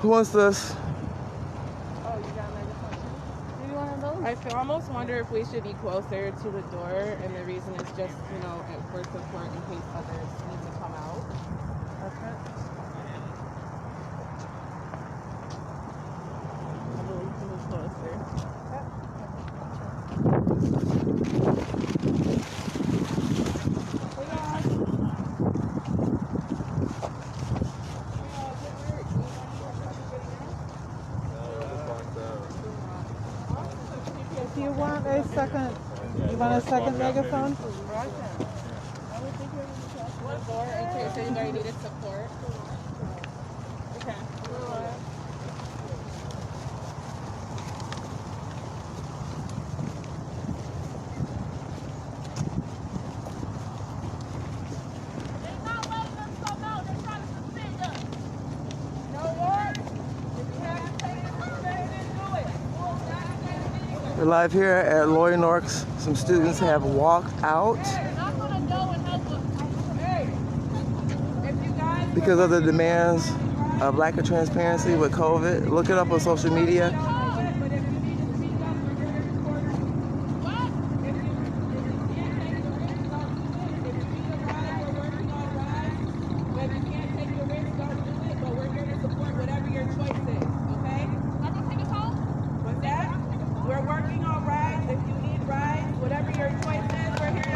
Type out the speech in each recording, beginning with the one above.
Who wants this? Oh, you got megaphone too? Do you want one of those? I almost wonder if we should be closer to the door, and the reason is just, you know, for support in case others need to come out. Okay. I believe we can move closer. If you want a second, you want a second megaphone? One more in case anybody needed support. Okay. We're live here at Norrix. Some students have walked out because of the demands of lack of transparency with COVID. Look it up on social media.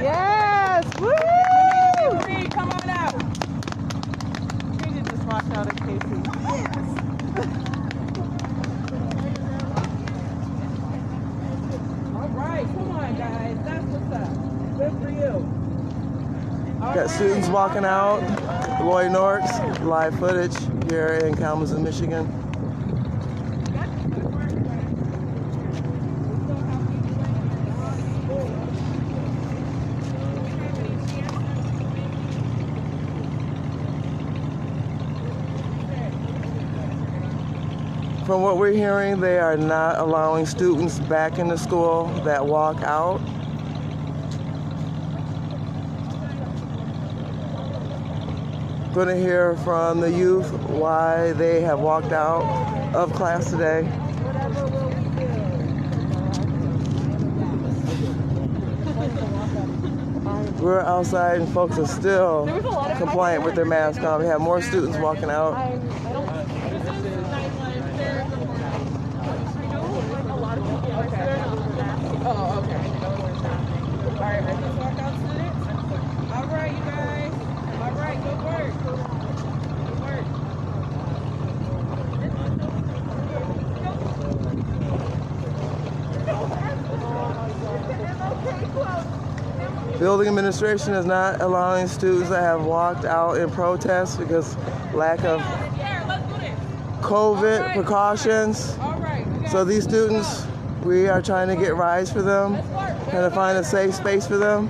Yes! Woo! Come on out. Katie just walked out of Casey. All right, come on, guys. That's what's up. Good for you. Got students walking out. Norrix, live footage here in Kalamazoo, Michigan. From what we're hearing, they are not allowing students back into school that walk out. Going to hear from the youth why they have walked out of class today. We're outside and folks are still compliant with their mask on. We have more students walking out. Oh, okay. All right, let's just walk out students. All right, you guys. All right, good work. Good work. Building administration is not allowing students that have walked out in protest because lack of COVID precautions. So these students, we are trying to get rides for them, trying to find a safe space for them.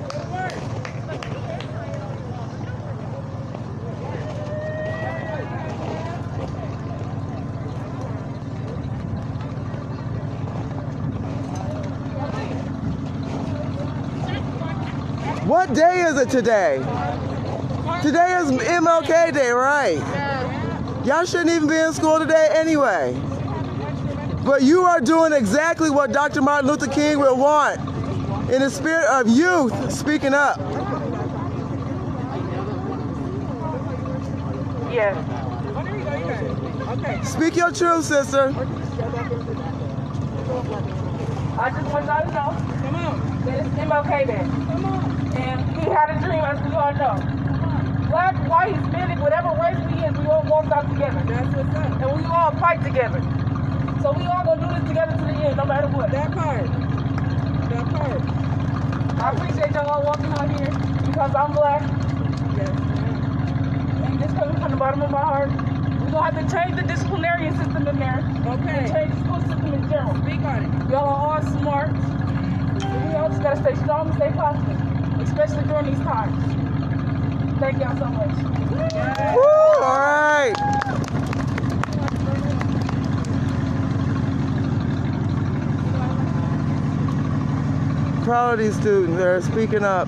What day is it today? Today is MLK Day, right? Y'all shouldn't even be in school today anyway. But you are doing exactly what Dr. Martin Luther King would want, in the spirit of youth speaking up. Yeah. Okay. Speak your truth, sister. I just want y'all to know, come on, that it's MLK Day. Come on. And he had a dream, as we all know. Black, white, Hispanic, whatever race we is, we all walk out together. That's what's up. And we all fight together. So we all gonna do this together to the end, no matter what. That part. That part. I appreciate y'all all walking out here because I'm black. Yes. And this comes from the bottom of my heart. We're gonna have to change the disciplinary system in there. Okay. And change the school system in general. Speak on it. Y'all are all smart. We all just gotta stay strong and stay positive, especially during these times. Thank y'all so much. Yeah. Woo, all right. Proud of these students, they're speaking up.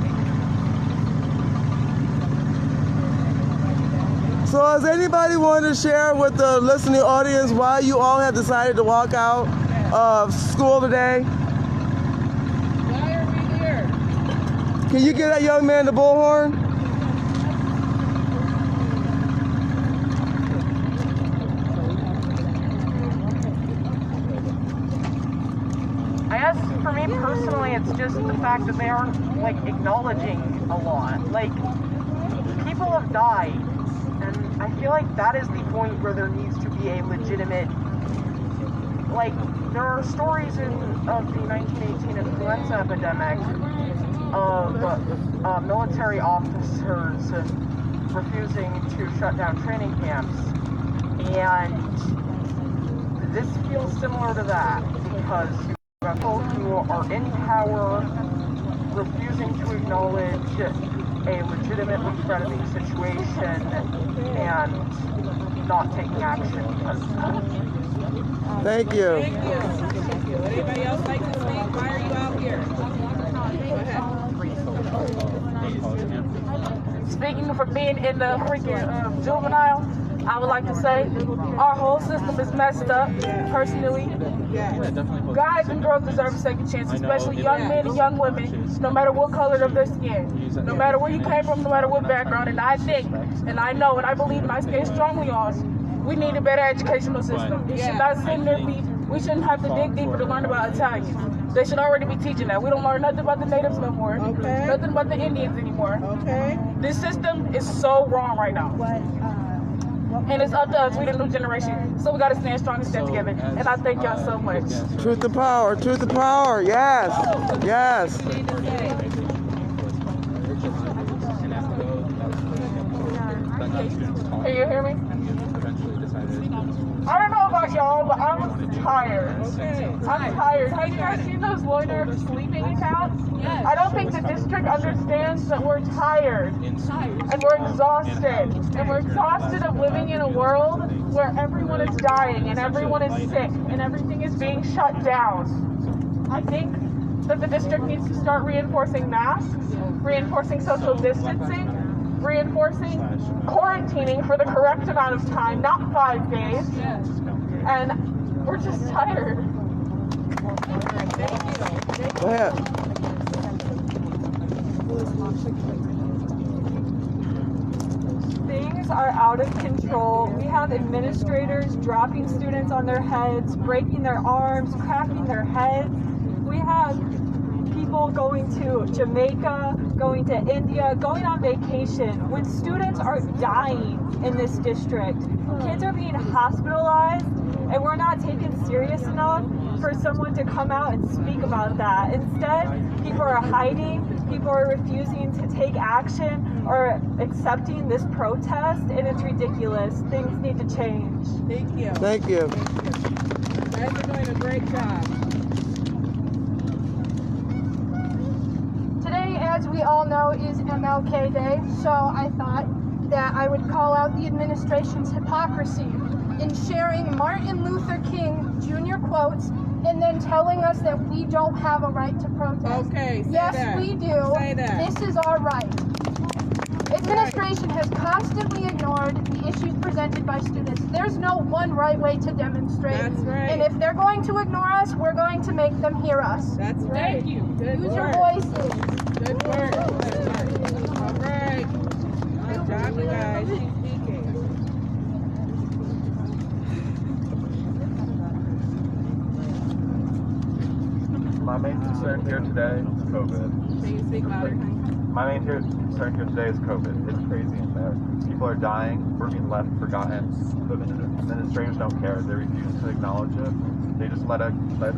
So does anybody want to share with the listening audience why you all have decided to walk out of school today? Why are we here? Can you give that young man the bullhorn? I guess for me personally, it's just the fact that they aren't like acknowledging a lot. Like, people have died, and I feel like that is the point where there needs to be a legitimate, like, there are stories of the 1918 influenza epidemic of military officers refusing to shut down training camps, and this feels similar to that because people who are in power refusing to acknowledge a legitimately threatening situation and not taking action because of that. Thank you. Thank you. Thank you. Would anybody else like to speak? Why are you out here? Go ahead. Speaking for being in the freaking juvenile, I would like to say our whole system is messed up, personally. Guys and girls deserve a second chance, especially young men and young women, no matter what color of their skin, no matter where you came from, no matter what background. And I think, and I know, and I believe, and I stand strongly on, we need a better educational system. We should not sit there we shouldn't have to dig deeper to learn about Italians. They should already be teaching that. We don't learn nothing about the natives no more. Okay. Nothing about the Indians anymore. Okay. This system is so wrong right now. And it's up to us, we the new generation. So we gotta stand strong and stand together. And I thank y'all so much. Truth to power, truth to power. Yes, yes. Can you hear me? I don't know about y'all, but I'm tired. I'm tired. Have you guys seen those loiter sleeping accounts? Yes. I don't think the district understands that we're tired. And we're exhausted. And we're exhausted of living in a world where everyone is dying and everyone is sick and everything is being shut down. I think that the district needs to start reinforcing masks, reinforcing social distancing, reinforcing quarantining for the correct amount of time, not 5 days. And we're just tired. Go ahead. Things are out of control. We have administrators dropping students on their heads, breaking their arms, cracking their heads. We have people going to Jamaica, going to India, going on vacation when students are dying in this district. Kids are being hospitalized, and we're not taken serious enough for someone to come out and speak about that. Instead, people are hiding, people are refusing to take action or accepting this protest, and it's ridiculous. Things need to change. Thank you. Thank you. You guys are doing a great job. Today, as we all know, is MLK Day, so I thought that I would call out the administration's hypocrisy in sharing Martin Luther King Jr. quotes and then telling us that we don't have a right to protest. Okay, say yes, that. we do. Say that. This is our right. Administration has constantly ignored the issues presented by students. There's no one right way to demonstrate. That's right. And if they're going to ignore us, we're going to make them hear us. That's right. Thank you. Good Use your work. voices. Good work. Good work. All right. Good job, you guys. Keep speaking. My main concern here today is COVID. Can you speak louder? My main concern here today is COVID. It's crazy in there. People are dying. We're being left forgotten. The administrators don't care. They refuse to acknowledge it. They just let it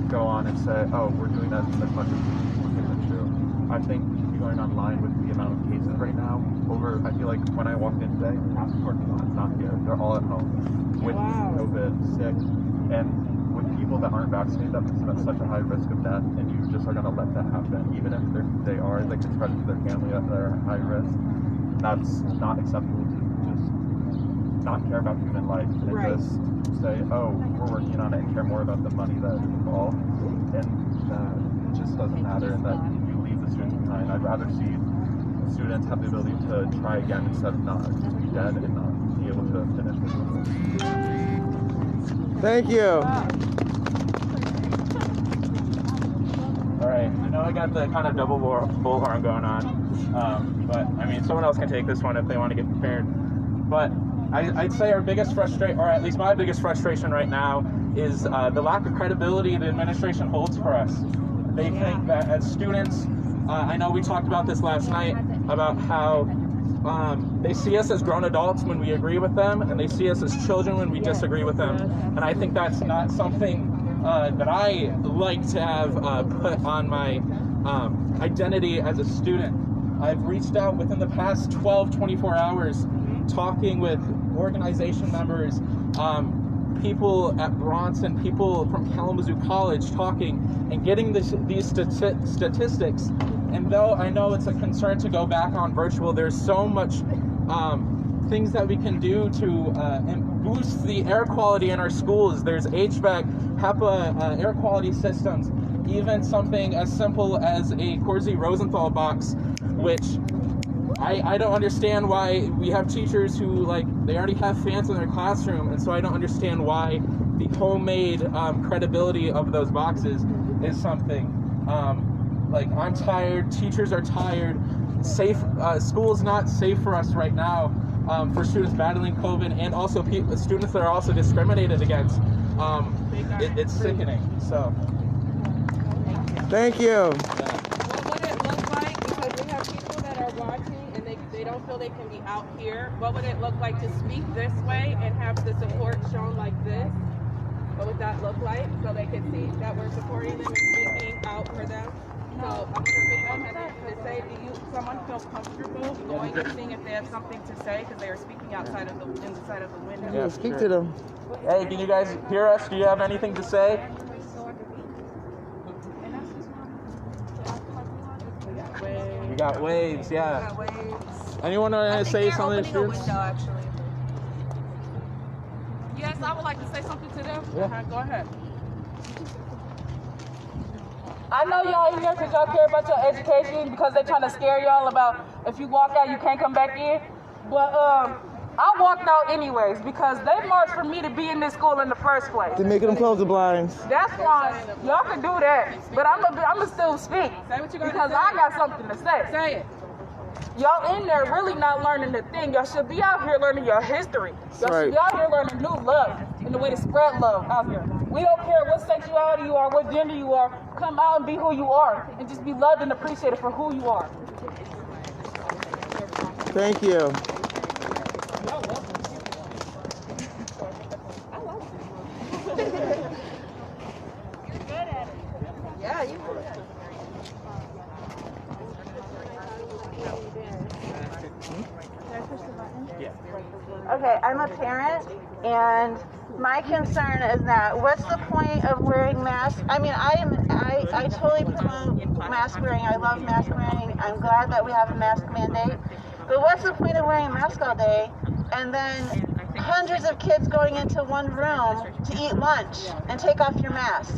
go on and say, oh, we're doing as much as we can do. I think going online with the amount of cases right now, I feel like when I walked in today, half the parking lot is not here. They're all at home with COVID, sick, and with people that aren't vaccinated, that puts them at such a high risk of death, and you just are going to let that happen, even if they can spread it to their family that they're at high risk. That's not acceptable to just not care about human life and just say, oh, we're working on it and care more about the money that is involved, and it just doesn't matter, and that you leave the students behind. I'd rather see students have the ability to try again instead of not just be dead and not be able to finish their school. Thank you. All right, I know I got the kind of double bullhorn going on, but I mean, someone else can take this one if they want to get prepared. But I'd say our biggest frustration, or at least my biggest frustration right now, is the lack of credibility the administration holds for us. They think that as students, I know we talked about this last night, about how they see us as grown adults when we agree with them, and they see us as children when we disagree with them. And I think that's not something that I like to have put on my identity as a student. I've reached out within the past 24 hours, talking with organization members, people at Bronson, people from Kalamazoo College, talking and getting these statistics. And though I know it's a concern to go back on virtual, there's so much things that we can do to boost the air quality in our schools. There's HVAC, HEPA air quality systems, even something as simple as a Corsi Rosenthal box, which I don't understand why we have teachers who, like, they already have fans in their classroom, and so I don't understand why the homemade credibility of those boxes is something. Like, I'm tired, teachers are tired, school's not safe for us right now, for students battling COVID, and also students that are also discriminated against. It's sickening, so. Thank you. What would it look like, because we have people that are watching and they don't feel they can be out here, what would it look like to speak this way and have the support shown like this? What would that look like, so they can see that we're supporting them and speaking out for them? So I'm sure if anyone has anything to say, someone feel comfortable going and seeing if they have something to say, because they are speaking outside of inside of the window? Yeah, speak to them. Hey, can you guys hear us? Do you have anything to say? We got waves, yeah. Anyone want to say something to students? Yes, I would like to say something to them. Yeah. Go ahead. I know y'all here because y'all care about your education, because they're trying to scare y'all about if you walk out, you can't come back in. But I walked out anyways because they marched for me to be in this school in the first place. They're making them close the blinds. That's fine. Y'all can do that. But I'ma still speak Say what you got because to say. I got something to say. Say it. Y'all in there really not learning the thing. Y'all should be out here learning your history. Y'all Right. should be out here learning new love and the way to spread love out here. We don't care what sexuality you are, what gender you are. Come out and be who you are and just be loved and appreciated for who you are. Thank you. Yeah, you Okay, I'm a parent, and my concern is that what's the point of wearing masks? I mean, I totally promote mask wearing. I love mask wearing. I'm glad that we have a mask mandate. But what's the point of wearing a mask all day and then hundreds of kids going into one room to eat lunch and take off your mask?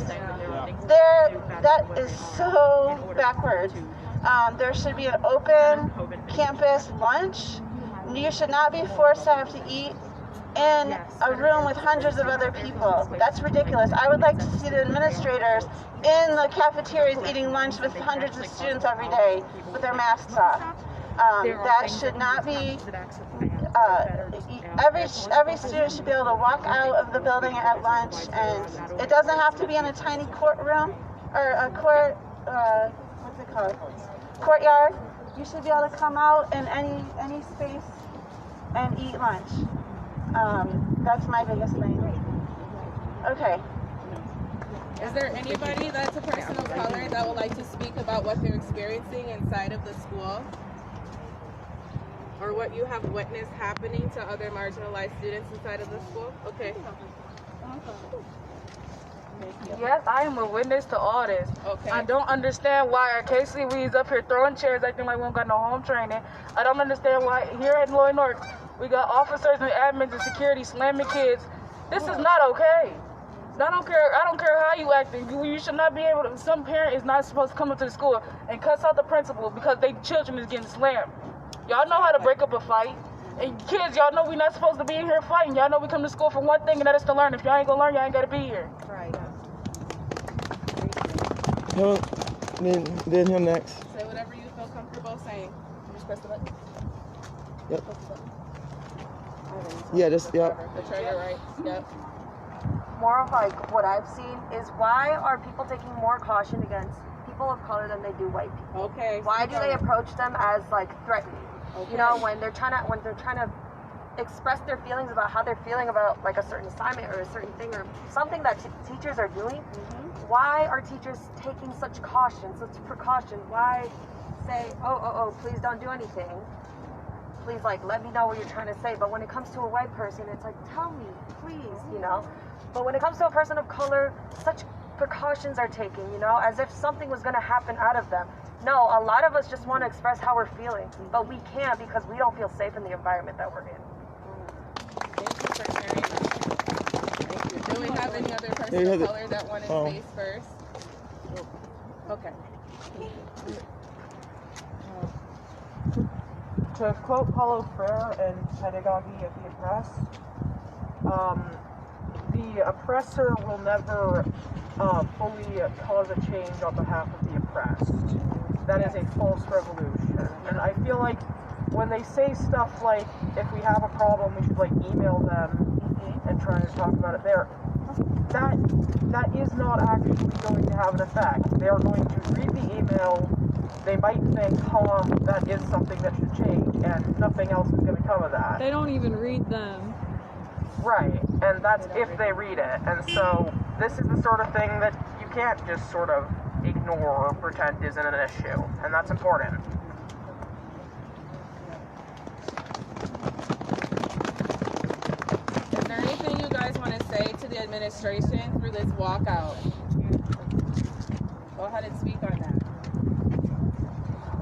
That is so backwards. There should be an open campus lunch. You should not be forced to have to eat in a room with hundreds of other people. That's ridiculous. I would like to see the administrators in the cafeterias eating lunch with hundreds of students every day with their masks off. That should not be. Every student should be able to walk out of the building at lunch, and it doesn't have to be in a tiny courtroom or a what's it called? Courtyard. You should be able to come out in any space and eat lunch. That's my biggest thing. Okay. Is there anybody that's a person of color that would like to speak about what they're experiencing inside of the school? Or what you have witnessed happening to other marginalized students inside of the school? Okay. Yes, I am a witness to all this. Okay. I don't understand why our KCW is up here throwing chairs acting like we don't got no home training. I don't understand why here at Norrix we got officers and admins and security slamming kids. This is not okay. I don't care how you acting. You should not be able to. Some parent is not supposed to come into the school and cuss out the principal because their children is getting slammed. Y'all know how to break up a fight. And kids, y'all know we're not supposed to be in here fighting. Y'all know we come to school for one thing, and that is to learn. If y'all ain't gonna learn, y'all ain't gotta be here. Right. Then him next. Say whatever you feel comfortable saying. Just press the button. Yep. Yeah, just, yep. The trigger, right? Yep. More of like what I've seen is why are people taking more caution against people of color than they do white people? Okay. Why do they approach them as like threatening? Okay. You know, when they're trying to express their feelings about how they're feeling about like a certain assignment or a certain thing or something that teachers are doing. Why are teachers taking such caution, such precaution? Why say, oh, please don't do anything. Please, like, let me know what you're trying to say. But when it comes to a white person, it's like, tell me, please, you know. But when it comes to a person of color, such precautions are taken, you know, as if something was going to happen out of them. No, a lot of us just want to express how we're feeling, but we can't because we don't feel safe in the environment that we're in. Thank you for sharing that. Thank you. Do we have any other person of color that wanted space first? Okay. To quote Paulo Freire in Pedagogy of the Oppressed, the oppressor will never fully cause a change on behalf of the oppressed. That is a false revolution. And I feel like when they say stuff like, if we have a problem, we should like email them and try to talk about it there, that is not actually going to have an effect. They are going to read the email, they might think, that is something that should change, and nothing else is going to come of that. They don't even read them. Right, and that's if they read it. And so this is the sort of thing that you can't just sort of ignore or pretend isn't an issue, and that's important. Is there anything you guys want to say to the administration through this walkout? Go ahead and speak on that.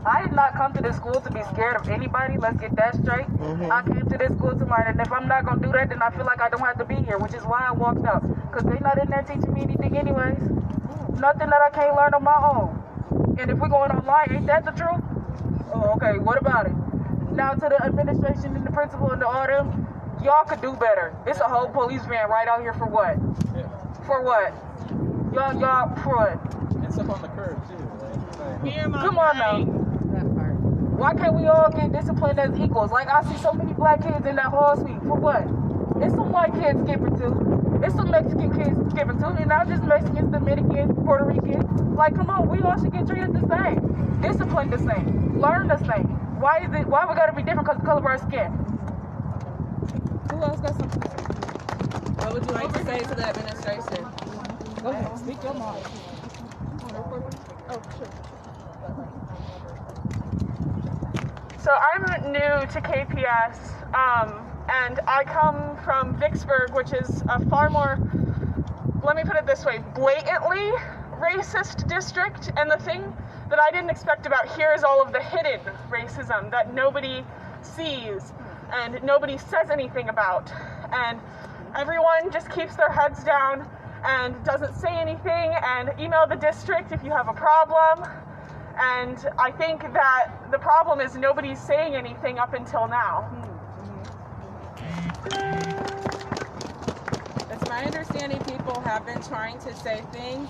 I did not come to this school to be scared of anybody. Let's get that straight. I came to this school to learn, and if I'm not going to do that, then I feel like I don't have to be here, which is why I walked out. Because they're not in there teaching me anything anyways. Nothing that I can't learn on my own. And if we're going online, ain't that the truth? Oh, okay, what about it? Now to the administration and the principal and all them, y'all could do better. It's a whole police van right out here for what? Yeah. For what? Y'all, for what? It's up on the curb, too. Right? Come on now. Why can't we all get disciplined as equals? Like, I see so many black kids in that hall suite. For what? It's some white kids skipping too. It's some Mexican kids skipping too. And not just Mexicans, Dominicans, Puerto Ricans. Like, come on, we all should get treated the same. Disciplined the same. Learn the same. Why we gotta be different because of the color of our skin? Who else got something to say? What would you like to say to the administration? Go ahead, speak your mind. Oh, sure. So I'm new to KPS, and I come from Vicksburg, which is a far more, let me put it this way, blatantly racist district. And the thing that I didn't expect about here is all of the hidden racism that nobody sees and nobody says anything about. And everyone just keeps their heads down and doesn't say anything, and email the district if you have a problem. And I think that the problem is nobody's saying anything up until now. It's my understanding people have been trying to say things.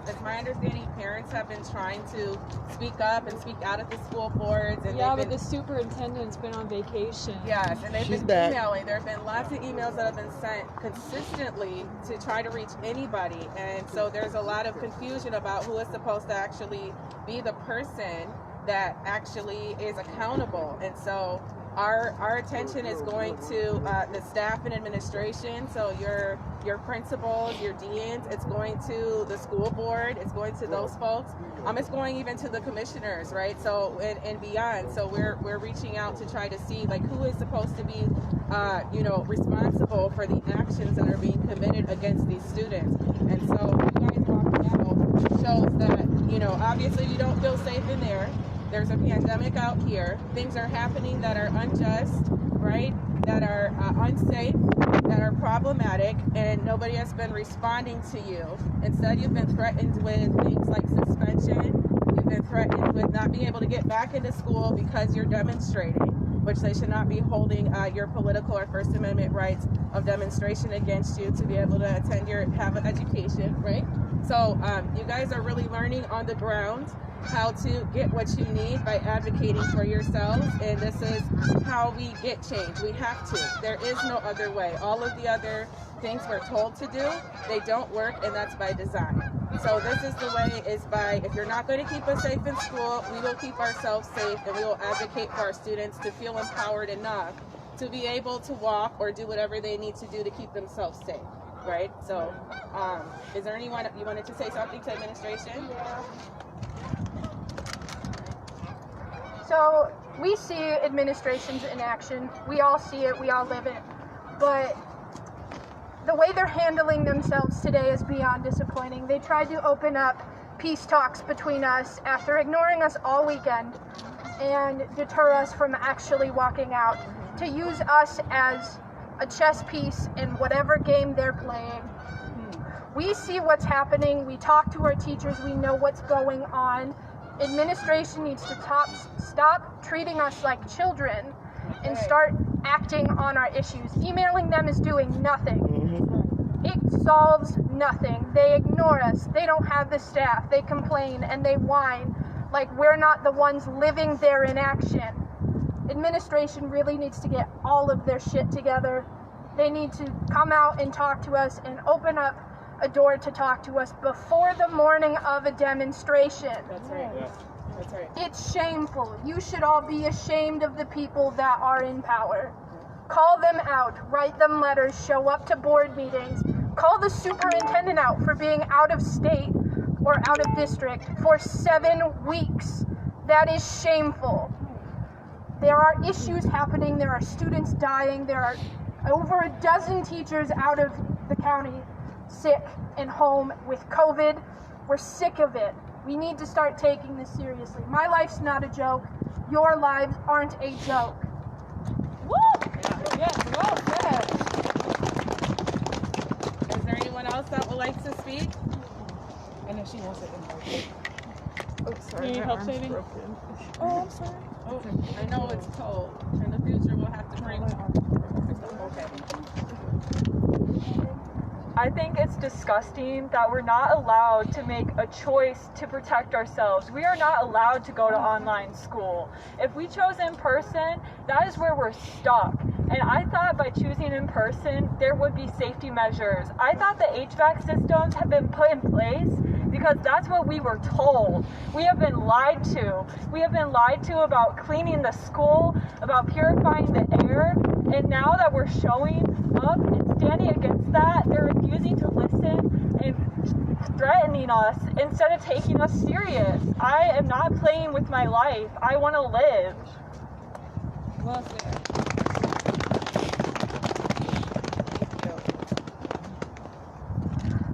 It's my understanding parents have been trying to speak up and speak out at the school boards. And yeah, but the superintendent's been on vacation. Yes, and they've been emailing. There have been lots of emails that have been sent consistently to try to reach anybody. And so there's a lot of confusion about who is supposed to actually be the person that actually is accountable. And so our attention is going to the staff and administration, so your principals, your deans, it's going to the school board, it's going to those folks, it's going even to the commissioners, right? So and beyond. So we're reaching out to try to see like who is supposed to be responsible for the actions that are being committed against these students. And so you guys walking out shows that obviously you don't feel safe in there. there's a pandemic out here. Things are happening that are unjust, right? That are unsafe, that are problematic, and nobody has been responding to you. Instead, you've been threatened with things like suspension. You've been threatened with not being able to get back into school because you're demonstrating, which they should not be holding your political or First Amendment rights of demonstration against you to be able to have an education, right? So you guys are really learning on the ground how to get what you need by advocating for yourselves, and this is how we get change. We have to. There is no other way. All of the other things we're told to do, they don't work, and that's by design. So this is the way, is by, if you're not going to keep us safe in school, we will keep ourselves safe, and we will advocate for our students to feel empowered enough to be able to walk or do whatever they need to do to keep themselves safe, right? So is there anyone, you wanted to say something to administration? Yeah. So we see administrations in action. We all see it. We all live it. But the way they're handling themselves today is beyond disappointing. They tried to open up peace talks between us after ignoring us all weekend and deter us from actually walking out, to use us as a chess piece in whatever game they're playing. We see what's happening. We talk to our teachers. We know what's going on. Administration needs to stop treating us like children and start acting on our issues. Emailing them is doing nothing. It solves nothing. They ignore us. They don't have the staff. They complain and they whine like we're not the ones living their inaction. Administration really needs to get all of their shit together. They need to come out and talk to us and open up a door to talk to us before the morning of a demonstration. That's right. Yeah. That's right. It's shameful. You should all be ashamed of the people that are in power. Call them out, write them letters, show up to board meetings, call the superintendent out for being out of state or out of district for 7 weeks. That is shameful. There are issues happening. There are students dying. There are over a dozen teachers out of the county sick and home with COVID. We're sick of it. We need to start taking this seriously. My life's not a joke. Your lives aren't a joke. Woo! Yes, well said. Is there anyone else that would like to speak? I know she wants it in. Oh, sorry. Need help saving? Oh, I'm sorry. Oh, I know it's cold. In the future, we'll have to bring. Okay. I think it's disgusting that we're not allowed to make a choice to protect ourselves. We are not allowed to go to online school. If we chose in person, that is where we're stuck. And I thought by choosing in person, there would be safety measures. I thought the HVAC systems have been put in place because that's what we were told. We have been lied to. We have been lied to about cleaning the school, about purifying the air. And now that we're showing up and standing against that, they're refusing to listen and threatening us instead of taking us serious. I am not playing with my life. I want to live. Well said.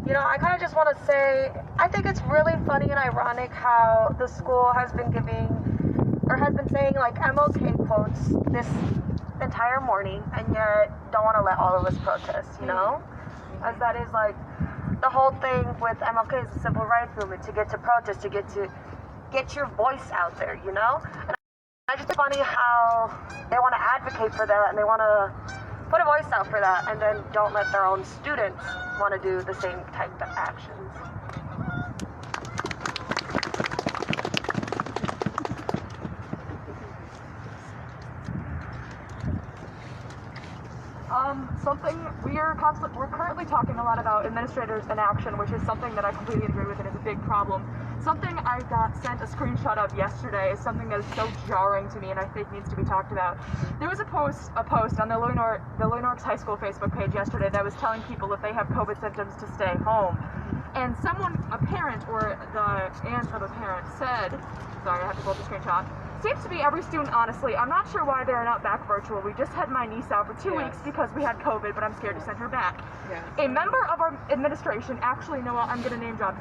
You know, I kind of just want to say, I think it's really funny and ironic how the school has been saying like MLK quotes this entire morning, and yet don't want to let all of us protest, you know? As that is like, the whole thing with MLK is the civil rights movement, to get to protest, to get your voice out there, you know? And I just funny how they want to advocate for that and they want to put a voice out for that, and then don't let their own students want to do the same type of actions. We're currently talking a lot about administrators in action, which is something that I completely agree with and is a big problem. Something I got sent a screenshot of yesterday is something that is so jarring to me and I think needs to be talked about. There was a post on the Norrix High School Facebook page yesterday that was telling people if they have COVID symptoms to stay home. And a parent or the aunt of a parent said, sorry, I have to pull up the screenshot, seems to be every student, honestly. I'm not sure why they're not back virtual. We just had my niece out for 2 weeks because we had COVID, but I'm scared to send her back. A member of our administration, actually, Noah, I'm going to name drop,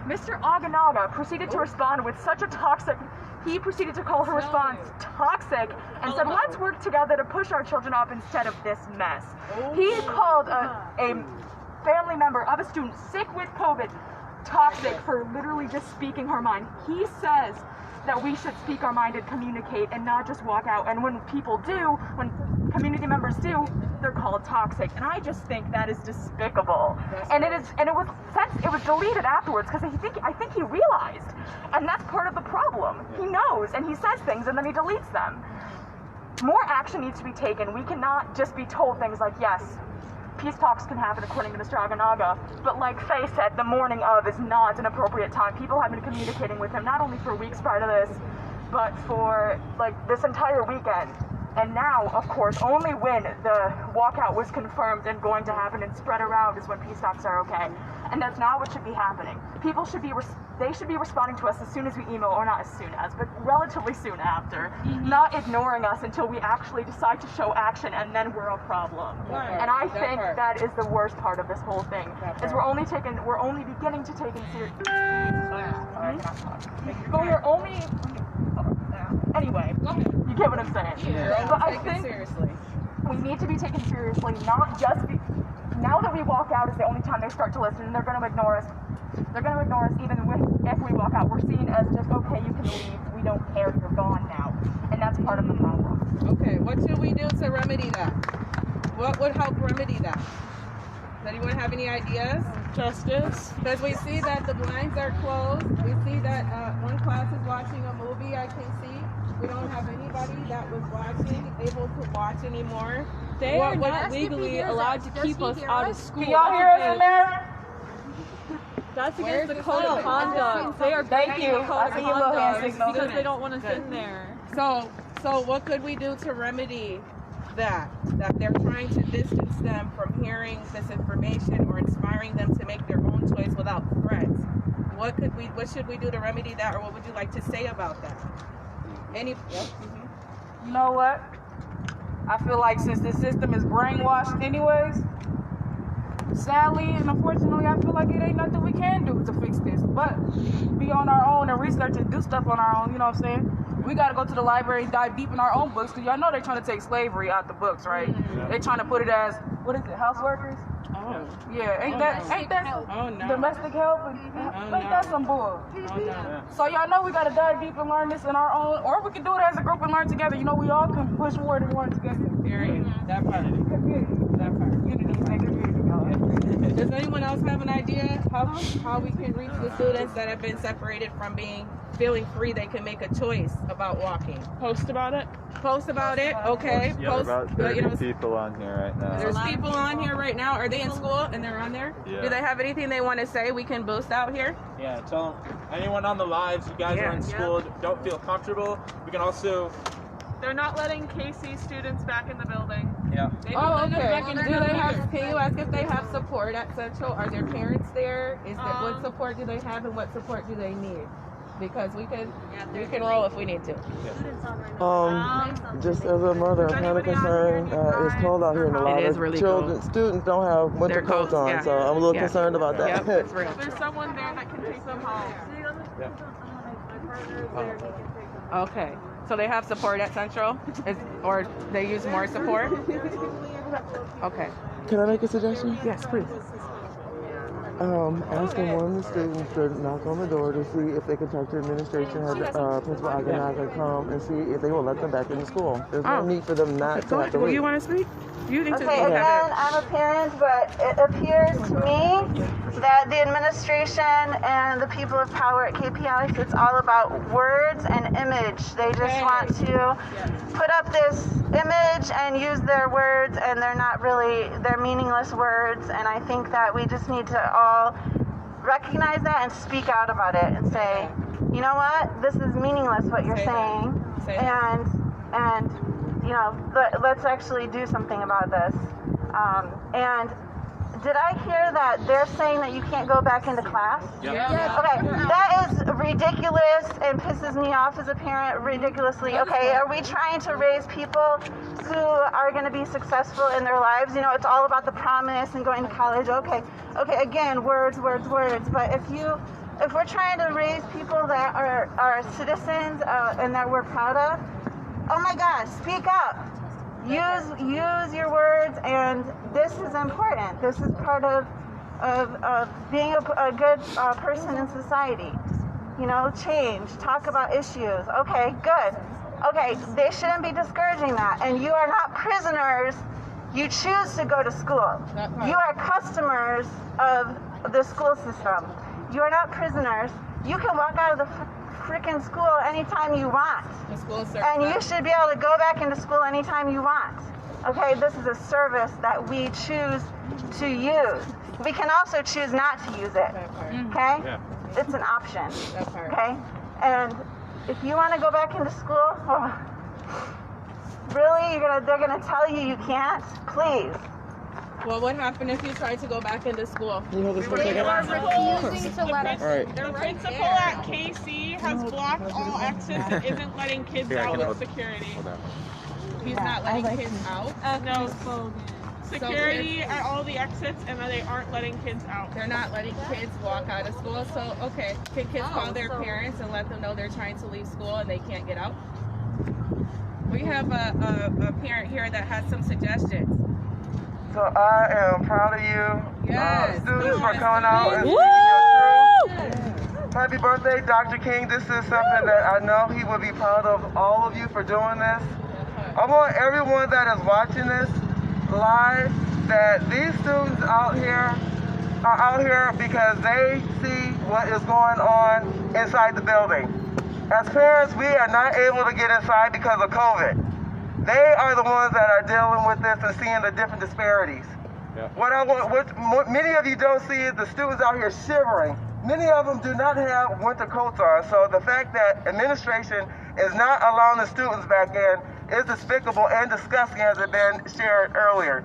Mr. Aganaga proceeded to respond with such a toxic he proceeded to call her response toxic and said, let's work together to push our children up instead of this mess. He called a family member of a student sick with COVID toxic for literally just speaking her mind. He says that we should speak our mind and communicate and not just walk out. And when people do, when community members do, they're called toxic. And I just think that is despicable. And it was deleted afterwards because I think he realized. And that's part of the problem. He knows and he says things and then he deletes them. More action needs to be taken. We cannot just be told things like, yes, peace talks can happen according to Mr. Aganaga, but like Faye said, the morning of is not an appropriate time. People have been communicating with him not only for weeks prior to this, but for like this entire weekend. And now, of course, only when the walkout was confirmed and going to happen and spread around is when peace talks are okay. And that's not what should be happening. People should be responding to us as soon as we email, or not as soon as, but relatively soon after. Not ignoring us until we actually decide to show action, and then we're a problem. And I think that is the worst part of this whole thing. Is we're only beginning to take it seriously. But we're only anyway. You get what I'm saying? Yeah, but I think we need to be taken seriously, not just now that we walk out is the only time they start to listen, and they're going to ignore us. They're going to ignore us even if we walk out. We're seen as just, okay, you can leave. We don't care. You're gone now. And that's part of the problem. Okay, what should we do to remedy that? What would help remedy that? Does anyone have any ideas? Justice. Because we see that the blinds are closed. We see that one class is watching a movie, I can see. We don't have anybody that was watching, able to watch anymore. They are not legally allowed to keep us out of school. Can y'all hear us in there? That's against the code of conduct. They are breaking the code of conduct because they don't want us in there. So what could we do to remedy that they're trying to distance them from hearing this information or inspiring them to make their own choice without threats? What should we do to remedy that, or what would you like to say about that? You know what? I feel like since the system is brainwashed anyways, sadly and unfortunately, I feel like it ain't nothing we can do to fix this. But be on our own and research and do stuff on our own, you know what I'm saying? We gotta go to the library and dive deep in our own books, because y'all know they're trying to take slavery out the books, right? Mm-hmm. They're trying to put it as, what is it, house workers? Oh. Yeah, ain't that domestic help? Ain't that some bull? So y'all know we gotta dive deep and learn this in our own, or we can do it as a group and learn together. You know, we all can push forward and learn together. Period. That part. That part. Unity, make community, y'all. Does anyone else have an idea how we can reach the students that have been separated from feeling free? They can make a choice about walking. Post about it. Post about it. Okay. Yeah, Post. about 30 people on here right now. There's people on here right now. Are they in school and they're on there? Yeah. Do they have anything they want to say? We can boost out here. Yeah, tell them, anyone on the lives, you guys are in school, don't feel comfortable. We can also... They're not letting KC students back in the building. Yeah. Oh, okay. Can you ask if they have support at Central? Are their parents there? What support do they have, and what support do they need? Because we can roll if we need to. Just as a mother, I'm kind of concerned. It's cold out here in a lot of really students don't have winter coats on, yeah. so I'm a little concerned about that. Yep, that's real. There's someone there that can take them home. Okay. So they have support at Central? Or they use more support? Okay. Can I make a suggestion? Yes, please. Asking one of the students to knock on the door to see if they can talk to administration, have Principal Aganaga come and see if they will let them back into school. There's no need for them not to have to leave. You want to speak? You need to Okay, again, I'm a parent, but it appears to me that the administration and the people of power at KPI, it's all about words and image. They just want to put up this image and use their words, and they're meaningless words. And I think that we just need to all recognize that and speak out about it and say, you know what, this is meaningless what you're saying, and you know, let's actually do something about this. And did I hear that they're saying that you can't go back into class? Yeah. Okay, that is ridiculous and pisses me off as a parent ridiculously. Okay, are we trying to raise people who are going to be successful in their lives? You know, it's all about the promise and going to college. Okay, again, words. But if you if we're trying to raise people that are citizens and that we're proud of, oh my gosh, speak up. Use your words, and this is important. This is part of being a good person in society. You know, change, talk about issues. Okay, good. Okay, they shouldn't be discouraging that. And you are not prisoners. You choose to go to school. You are customers of the school system. You are not prisoners. You can walk out of the freaking school anytime you want. And you should be able to go back into school anytime you want. Okay, this is a service that we choose to use. We can also choose not to use it. Okay? Yeah. It's an option. Okay? And if you want to go back into school, really, they're gonna tell you can't? Please. Well, what happened if you tried to go back into school? Can you hold this for a They second? were refusing to let us. The principal at KC has blocked all exits and isn't letting kids out with security. He's not letting kids out? No. Security at all the exits, and they aren't letting kids out. They're not letting kids walk out of school. So, okay, can kids call their parents and let them know they're trying to leave school and they can't get out? We have a parent here that has some suggestions. So I am proud of you, students, for coming out and speaking your truth. Happy birthday, Dr. King. This is something that I know he will be proud of all of you for doing this. I want everyone that is watching this live that these students out here are out here because they see what is going on inside the building. As parents, we are not able to get inside because of COVID. They are the ones that are dealing with this and seeing the different disparities. Yeah. What many of you don't see is the students out here shivering. Many of them do not have winter coats on, so the fact that administration is not allowing the students back in is despicable and disgusting, as has been shared earlier.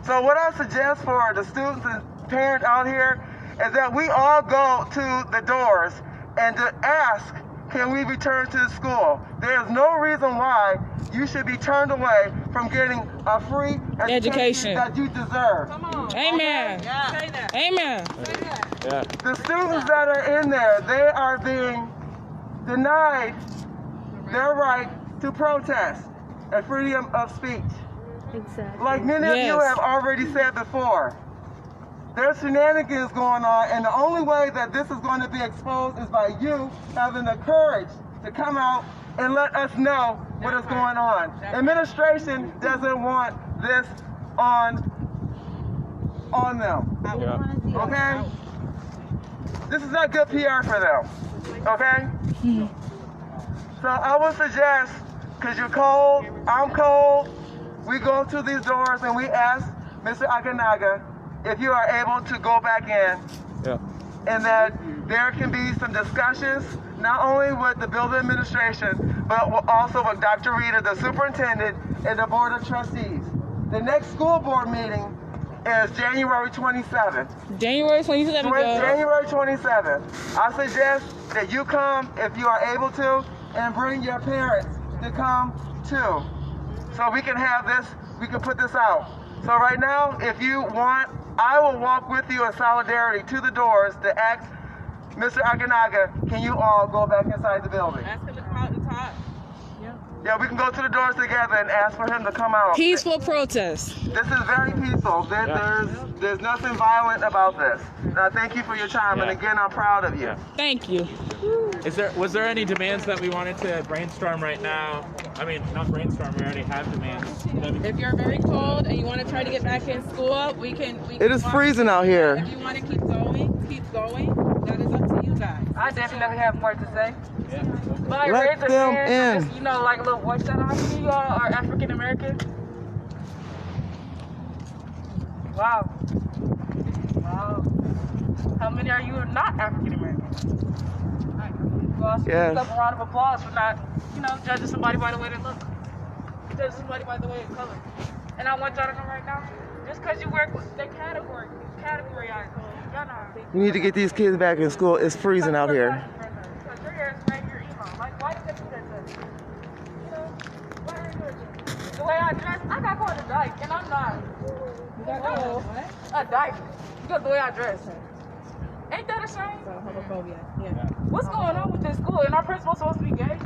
So what I suggest for the students and parents out here is that we all go to the doors and to ask, can we return to the school? There is no reason why you should be turned away from getting a free education that you deserve. Come on. Amen. Yeah. Say that. Amen. Say that. Yeah. The students that are in there, they are being denied their right to protest and freedom of speech. Exactly. Like many of you have already said before, there's shenanigans going on, and the only way that this is going to be exposed is by you having the courage to come out and let us know what is going on. Administration doesn't want this on them. Yeah. Okay? This is not good PR for them. Okay? So I would suggest, because you're cold, I'm cold, we go to these doors and we ask Mr. Akanaga if you are able to go back in, and that there can be some discussions, not only with the building administration, but also with Dr. Rita, the superintendent, and the board of trustees. The next school board meeting is January 27th. January 27th. January 27th. I suggest that you come, if you are able to, and bring your parents to come too. So we can have this, we can put this out. So right now, if you want, I will walk with you in solidarity to the doors to ask Mr. Akanaga, can you all go back inside the building? Ask him to come out and talk. Yeah, we can go to the doors together and ask for him to come out. Peaceful protest. This is very peaceful. There's nothing violent about this. And I thank you for your time, and again, I'm proud of you. Thank you. Was there any demands that we wanted to brainstorm right now? I mean, not brainstorm, we already have demands. If you're very cold and you want to try to get back in school, we can it is freezing out here. If you want to keep going, keep going. That is up to you guys. I definitely have more to say. Yeah. But I Let raised a them hand, in. just, you know, like a little voice that I see, y'all are African American. Wow. Wow. How many are you not African American? Well, Yes. a round of applause for not, you know, judging somebody by the way they look. Judging somebody by the way they color. And I want y'all to know right now, just because you wear the category y'all know. We need to get these kids back in school. It's freezing out here. Because your hair is right, your emo. Like, why did they do that to you? You know, why are you doing that? The way I dress, I got called a dyke, and I'm not. You got called what? A dyke. Because the way I dress. Ain't that a shame? Homophobia. Yeah. What's going on with this school? And our principal supposed to be gay?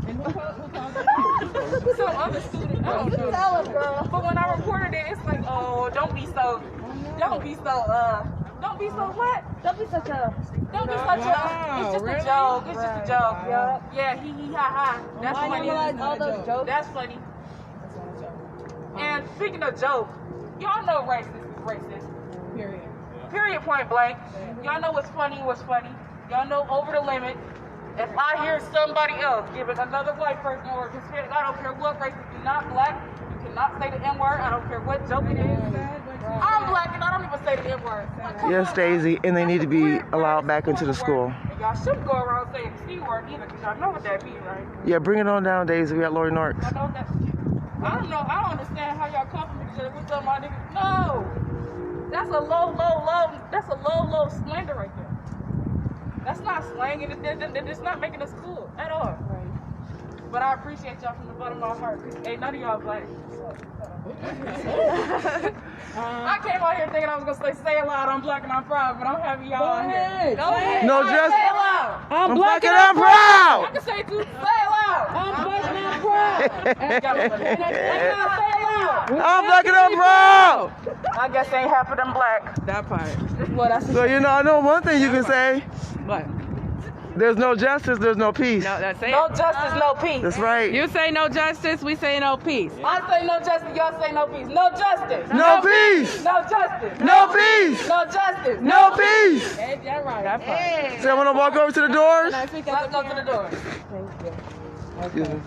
And who called it? Some other student. I don't know. Tell us, girl. But when I reported it, it's like, oh, don't be so what? Don't be such a, it's just a joke. It's just a joke. Yeah, he, ha, ha. That's funny. All those jokes. That's funny. And speaking of jokes, y'all know racist is racist. Period. Period, point blank. Y'all know what's funny, Y'all know over the limit. If I hear somebody else giving another white person or Hispanic, I don't care what race, if you're not black, you cannot say the N-word. I don't care what joke it is. I'm black and I don't even say the N-word. Yes, Daisy, and they need to be allowed back into the school. And y'all shouldn't go around saying the C-word either, because y'all know what that means, right? Yeah, bring it on down, Daisy. We got Lori Norrix. I know that. I don't know. I don't understand how y'all compliment each other with some of my niggas. No! That's a low slander right there. That's not slang, and it's not making us cool at all. Right. But I appreciate y'all from the bottom of my heart. Ain't none of y'all black. I came out here thinking I was gonna say it loud, I'm black and I'm proud, but I'm happy y'all out here. Go ahead. No, just say it loud. I'm black and I'm proud. I can say it too. Say it loud. I'm black and I'm proud. Say it loud. I'm black and I'm proud. I guess ain't half of them black. That part. Well, that's So I know one thing you can say. What? There's no justice, there's no peace. No, that's it. No justice, no peace. That's right. You say no justice, we say no peace. I say no justice, y'all say no peace. No justice. No peace. No justice. No peace. No justice. No peace. Hey, yeah, right. That part. So I want to walk over to the doors. Let's go to the door. Thank you. Excuse me.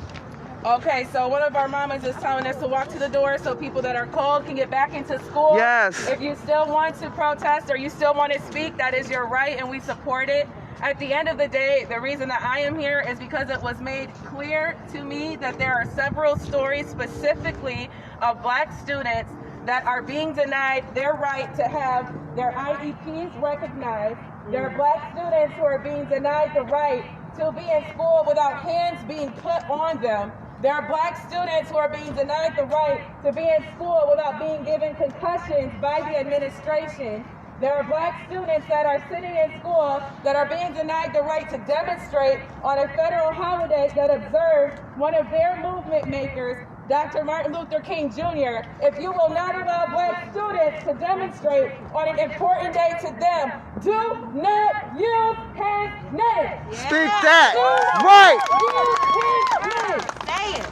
Okay, so one of our mamas is telling us to walk to the door so people that are cold can get back into school. Yes. If you still want to protest or you still want to speak, that is your right and we support it. At the end of the day, the reason that I am here is because it was made clear to me that there are several stories specifically of black students that are being denied their right to have their IEPs recognized. There are black students who are being denied the right to be in school without hands being put on them. There are black students who are being denied the right to be in school without being given concussions by the administration. There are black students that are sitting in school that are being denied the right to demonstrate on a federal holiday that observed one of their movement makers, Dr. Martin Luther King Jr. If you will not allow black students to demonstrate on an important day to them, do not use his name. Speak that. Right. Use his name. Say it.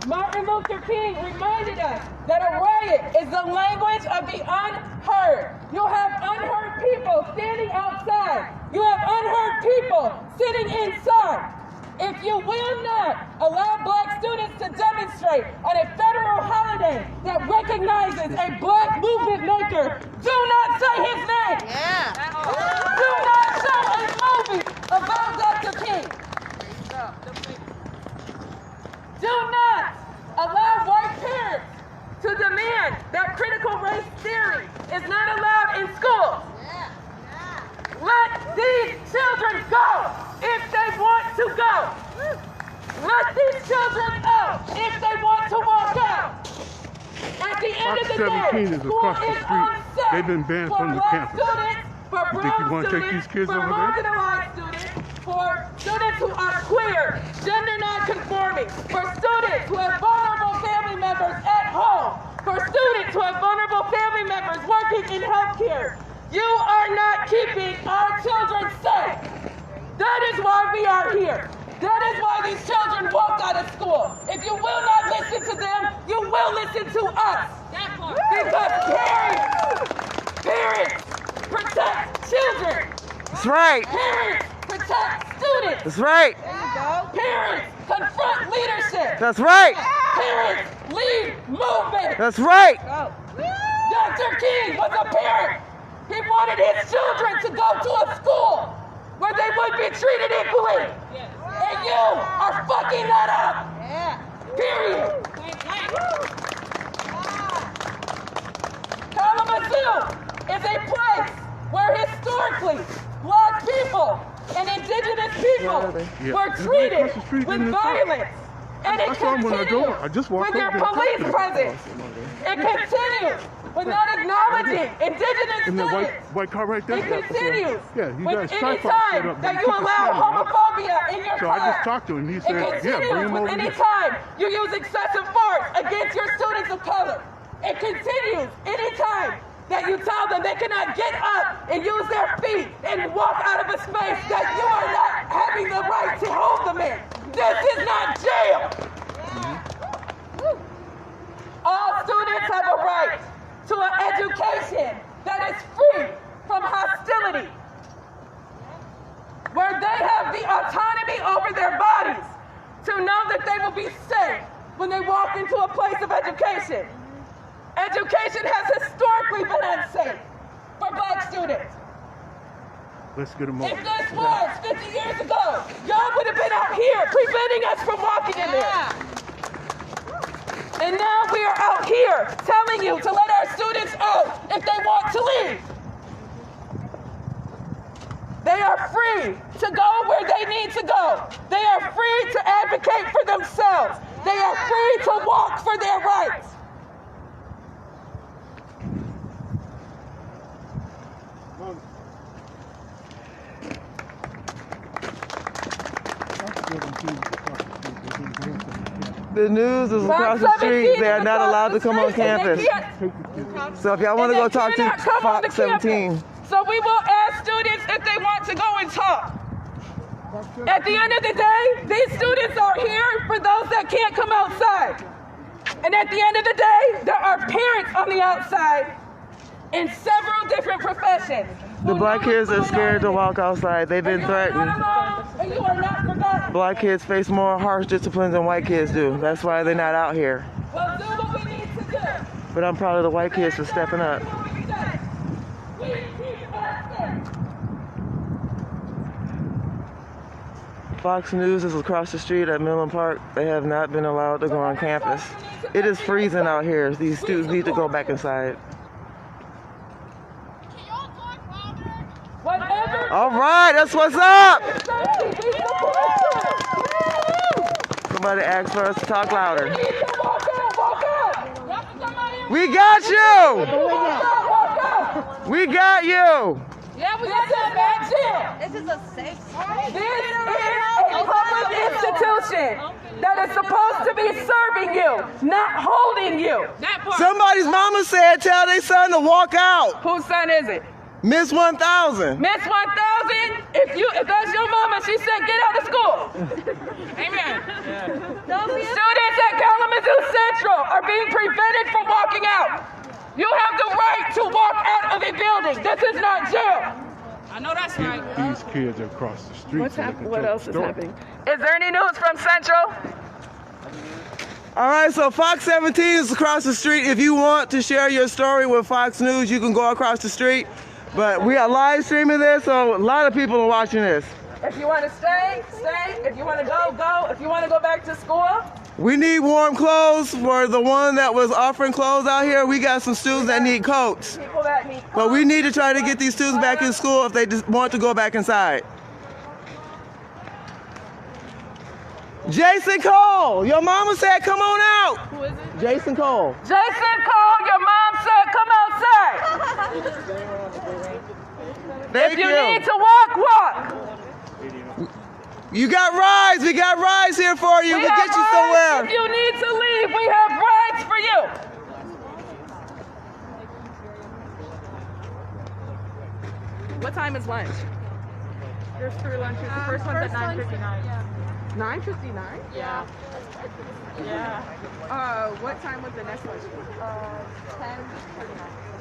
Martin Luther King reminded us that a riot is the language of the unheard. You have unheard people standing outside. You have unheard people sitting inside. If you will not allow black students to demonstrate on a federal holiday that recognizes a black movement maker, do not say his name. Do not show a movie about Dr. King. Do not allow white parents to demand that critical race theory is not allowed in schools. Let these children go if they want to go. Let these children out if they want to walk out. At the end of the day, school is unsafe. They've been banned for from the black campus. Students, for You think you brown want to take students, these kids for over there? marginalized students, for students who are queer, gender non-conforming, for students who have vulnerable family members at home, for students who have vulnerable family members working in healthcare. You are not keeping our children safe. That is why we are here. That is why these children walked out of school. If you will not listen to them, you will listen to us. Because parents protect children. That's right. Parents protect students. That's right. Parents confront leadership. That's right. Parents lead movement. That's right. Dr. King was a parent. He wanted his children to go to a school where they would be treated equally. And you are fucking that up. Period. Kalamazoo is a place where historically black people and indigenous people were treated with violence And it I saw him when I continues go. I just walked with your over there. police presence. It continues with not acknowledging indigenous And that students. white car right there. It continues Yeah, you with guys any tried to set time up, that but you took a allow stand, right? homophobia in your So class. I just talked to him. He It said, yeah, bring continues him with over any here. time you use excessive force against your students of color. It continues any time that you tell them they cannot get up and use their feet and walk out of a space that you are not having the right to hold them in. This is not jail. All students have a right to an education that is free from hostility, where they have the autonomy over their bodies to know that they will be safe when they walk into a place of education. Education has historically been unsafe for Black students. Let's get him over. If this was 50 years ago, y'all would have been out here preventing us from walking in there. And now we are out here telling you to let our students out if they want to leave. They are free to go where they need to go. They are free to advocate for themselves. They are free to walk for their rights. The news is across the street. They are not allowed to come on campus. So if y'all want to go talk to Fox 17. So we will ask students if they want to go and talk. At the end of the day, these students are here for those that can't come outside. And at the end of the day, there are parents on the outside in several different professions. The Black kids are scared to walk outside. They've been threatened. And you are not forgotten. Black kids face more harsh discipline than white kids do. That's why they're not out here. Well, do what we need to do. But I'm proud of the white kids for stepping up. Fox News is across the street at Millen Park. They have not been allowed to go on campus. It is freezing out here. These students need to go back inside. All right, that's what's up. Somebody asked for us to talk louder. We got you. We got you. Yeah, this is not jail. This is a safe space. This is a public institution that is supposed to be serving you, not holding you. Somebody's mama said tell their son to walk out. Whose son is it? Miss 1000. Miss 1000, if that's your mama, she said get out of school. Amen. Students at Kalamazoo Central are being prevented from walking out. You have the right to walk out of a building. This is not jail. I know that's right. These kids are across the street. What's happening? What else is happening? Is there any news from Central? All right, so Fox 17 is across the street. If you want to share your story with Fox News, you can go across the street. But we are live streaming this, so a lot of people are watching this. If you want to stay, stay. If you want to go, go. If you want to go back to school. We need warm clothes for the one that was offering clothes out here. We got some students that need coats. People that need But we need to try to get these students back in school if they just want to go back inside. Jason Cole, your mama said come on out. Who is it? Jason Cole. Jason Cole, your mom said come outside. Thank if you need to walk, walk. You got rides. We got rides here for you. We get you somewhere. If you need to leave, we have rides for you. What time is lunch? There's 3 lunches. The first one's at 9:59. Yeah. 9:59? Yeah. Yeah. What time was the next lunch? 10:39.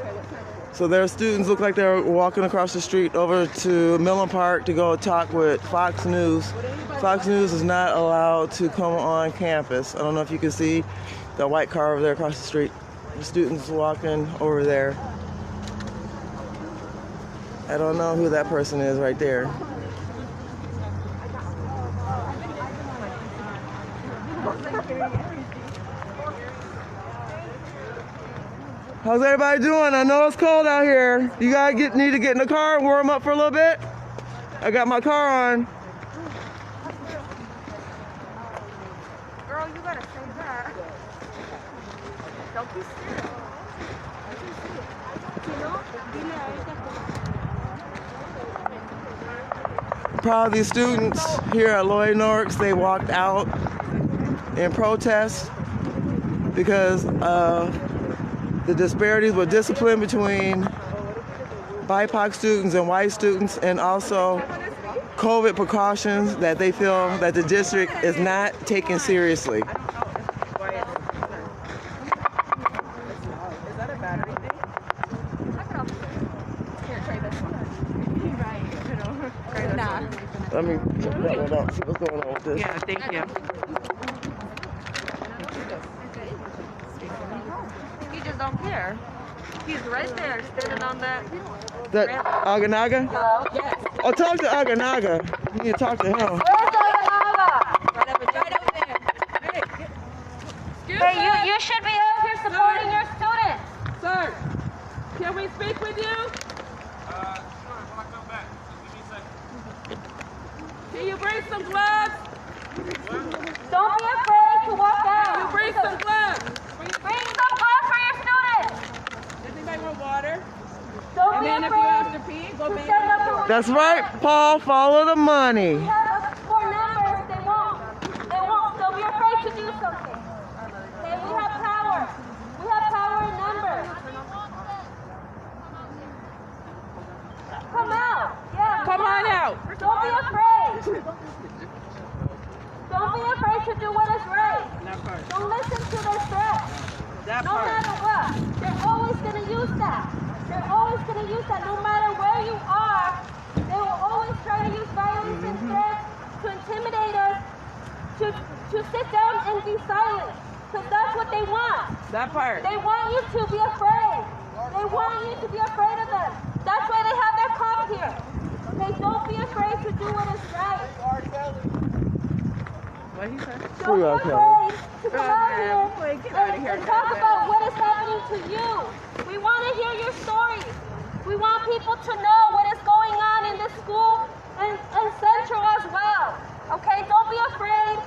Okay, what time? So their students look like they're walking across the street over to Millen Park to go talk with Fox News. Fox News is not allowed to come on campus. I don't know if you can see the white car over there across the street. The students walking over there. I don't know who that person is right there. How's everybody doing? I know it's cold out here. You guys need to get in the car and warm up for a little bit? I got my car on. Girl, you Proud of these students here at Lloyd Norrix. They walked out in protest because of the disparities with discipline between BIPOC students and white students, and also COVID precautions that they feel that the district is not taking seriously. Let me check that one out, see what's going on with this. Yeah, thank you. He just don't care. He's right there, standing on that. That Aganaga? Hello? Yes. Oh, talk to Aganaga. You need to talk to him. Where's Aganaga? Right over there. Hey, you should be out here supporting your students. Sir, can we speak with you? Sure, when I come back. Just give me a second. Can you bring some gloves? Don't be afraid to walk out. Can you bring some gloves? Bring some gloves for your students. Does anybody want water? Don't And be then if you afraid have to pee, go to back. stand up for That's right, Paul. Follow the money. We have 4 numbers. They won't. They'll be afraid to do something. Okay, we have power. We have power in numbers. Come out. Yeah. Come on out. Don't be afraid. Don't be afraid to do what is right. Don't listen to their threats. No matter what. They're always going to use that. They're always going to use that. No matter where you are, they will always try to use violence and threats to intimidate us, to sit down and be silent. Because that's what they want. That part. They want you to be afraid. They want you to be afraid of them. That's why they have their cops here. Okay, don't be afraid to do what is right. What he said? Don't be afraid to come out here Get and talk about what is happening to you. We want to hear your stories. We want people to know what is going on in this school and Central as well. Okay, don't be afraid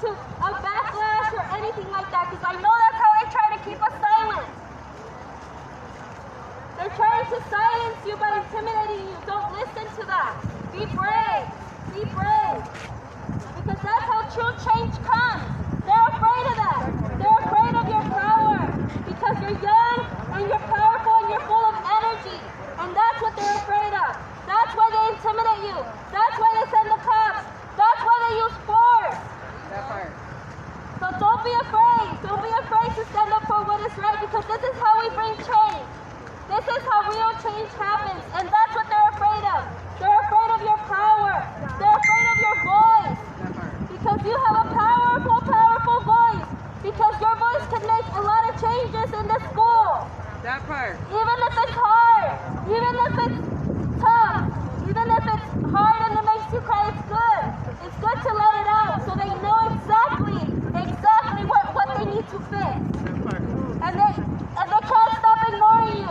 of backlash or anything like that, because I know that's how they try to keep us silent. They're trying to silence you by intimidating you. Don't listen to that. Be brave. Be brave. Because that's how true change comes. They're afraid of that. They're afraid of your power. Because you're young and you're powerful and you're full of energy. And that's what they're afraid of. That's why they intimidate you. That's why they send the cops. That's why they use force. That part. So don't be afraid. Don't be afraid to stand up for what is right, because this is how we bring change. This is how real change happens. And that's what they're afraid of. They're afraid of your power. They're afraid of your voice. Because you have a powerful, powerful voice. Because your voice can make a lot of changes in this school. That part. Even if it's hard. Even if it's tough. Even if it's hard and it makes you cry, it's good. It's good to let it out so they know exactly what they need to fix. And they can't stop ignoring you.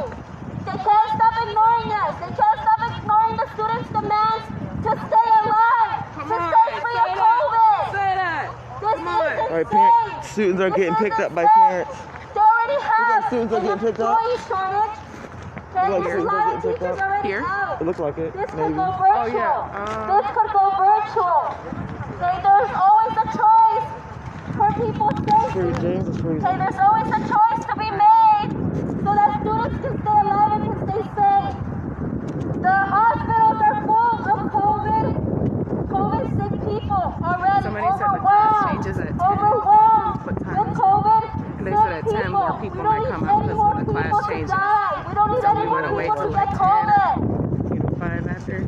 They can't stop ignoring us. They can't stop ignoring the students' demands to stay alive, to stay free of COVID. Say that. This is All right, insane. students are getting picked up by insane. parents. They already have students are getting picked up? employee shortage. Okay, Like there's a students are lot of getting picked teachers up? already Here? out. It looks like it, This maybe. could go virtual. This could go virtual. Okay, there's always a choice for people's safety. Free, James is free. Okay, there's always a choice to be made so that students can stay alive and can stay safe. The hospitals are full of COVID-sick people already. Somebody said the class changes at 10. Overwhelmed What time with is it? COVID. And they said at 10 more people might come out because the class changes. We don't need So any we more wanna wait people to till get like 10. COVID. 5 after.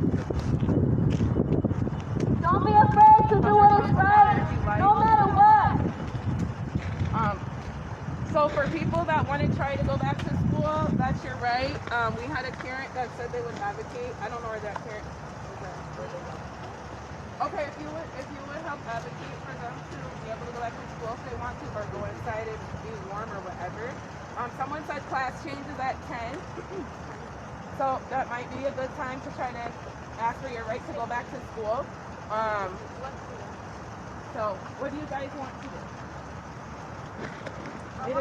Don't be afraid to do what is right, no matter what. So for people that want to try to go back to school, that's your right. We had a parent that said they would advocate. I don't know where that parent is. Okay, if you would help advocate for them to be able to go back to school if they want to, or go inside and be warm or whatever. Someone said class changes at 10. So that might be a good time to try to ask for your right to go back to school. So what do you guys want to do? Did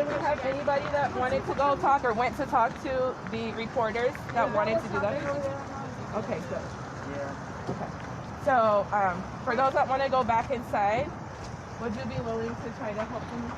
we have anybody that wanted to go talk or went to talk to the reporters that wanted to do that? Okay, good. Okay. So, for those that want to go back inside, would you be willing to try to help them?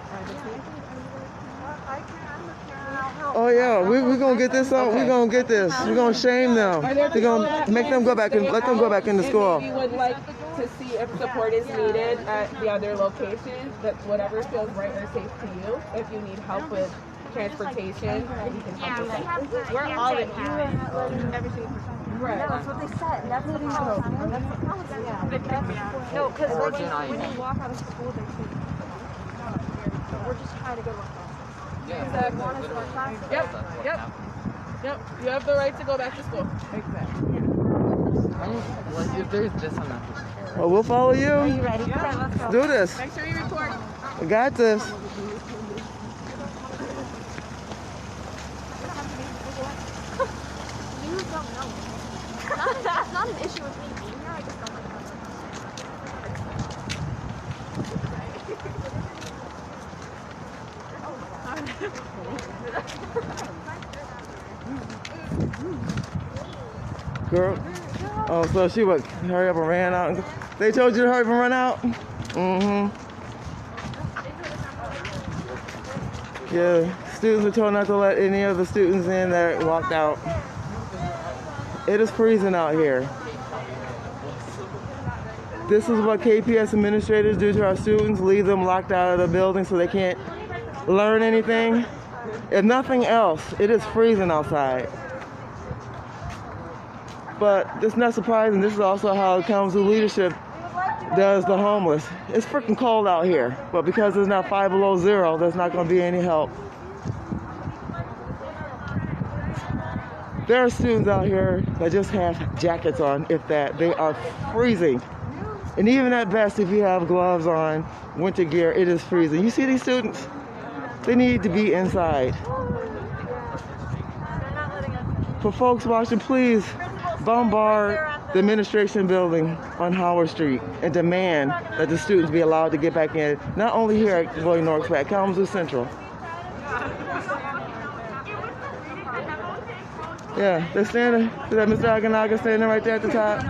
Oh yeah, we're gonna get this on. We're gonna get this. We're gonna shame them. We're gonna make them go back and let them go back into school. We would like to see if support is needed at the other locations. That whatever feels right or safe to you. If you need help with transportation, we can help with that. We're all in here. Right. No, that's what they said. That's what they told me. No, because when you walk out of school, they say, we're just trying to go to class. Yep. You have the right to go back to school. Exactly. If there's this, I'm not. Well, we'll follow you. Are you ready? Okay, let's go. Do this. Make sure you report. I got this. You don't know. It's not an issue with me being here. I just don't like Girl. Oh, so she would hurry up and ran out. They told you to hurry up and run out? Mm-hmm. Yeah, students were told not to let any of the students in that walked out. It is freezing out here. This is what KPS administrators do to our students, leave them locked out of the building so they can't learn anything. If nothing else, it is freezing outside. But it's not surprising. This is also how Kalamazoo leadership does the homeless. It's freaking cold out here, but because it's now 5 below zero, there's not going to be any help. There are students out here that just have jackets on, if that. They are freezing. And even at best, if you have gloves on, winter gear, it is freezing. You see these students? They need to be inside. For folks watching, please bombard the administration building on Howard Street and demand that the students be allowed to get back in, not only here at William Norrix, but at Kalamazoo Central. Yeah, they're standing. See that Mr. Aganaga standing right there at the top?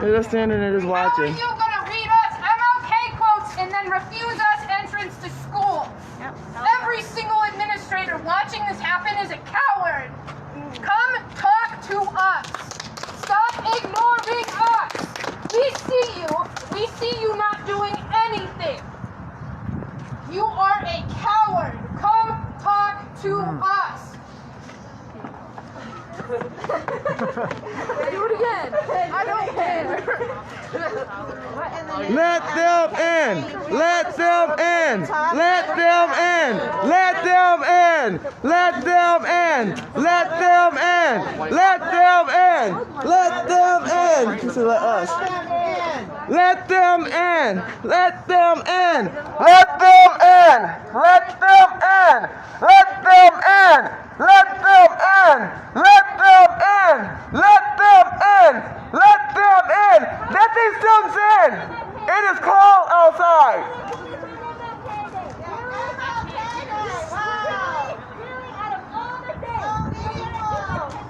They're just standing there just watching. How are you going to read us MLK quotes and then refuse us entrance to school? Every single administrator watching this happen is a coward. Come talk to us. Stop ignoring us. We see you. We see you not doing anything. You are a coward. Come talk to us. Do it again. I don't care. Let them in. Let them in. Let them in. Let them in. Let them in. Let them in. Let them in. Let them in. He said, let us. Let them in. Let them in. Let them in. Let them in. Let them in. Let them in. Let them in. Let them in. Let them in. Let these students in. It is cold outside.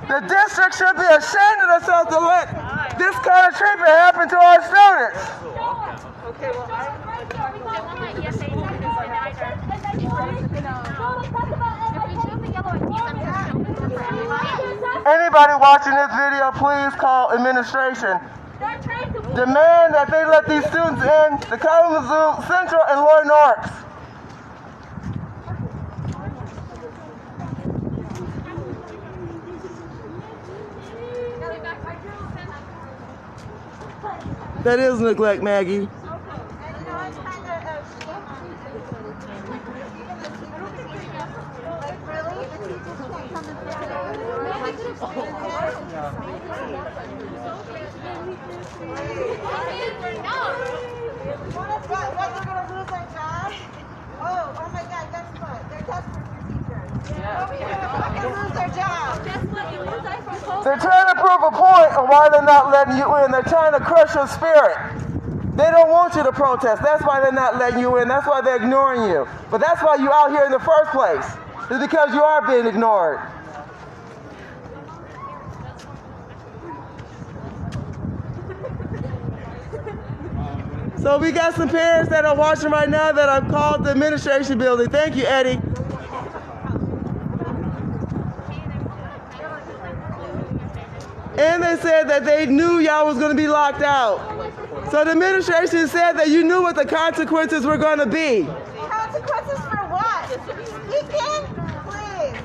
The district should be ashamed of themselves to let this kind of treatment happen to our students. Anybody watching this video, please call administration. Demand that they let these students in the Kalamazoo Central and Lloyd Norrix. That is neglect, Maggie. They're trying to prove a point of why they're not letting you in. They're trying to crush your spirit. They don't want you to protest. That's why they're not letting you in. That's why they're ignoring you. But that's why you're out here in the first place. It's because you are being ignored. So we got some parents that are watching right now that have called the administration building. Thank you, Eddie. And they said that they knew y'all was going to be locked out. So the administration said that you knew what the consequences were going to be. Consequences for what? Speaking? Please.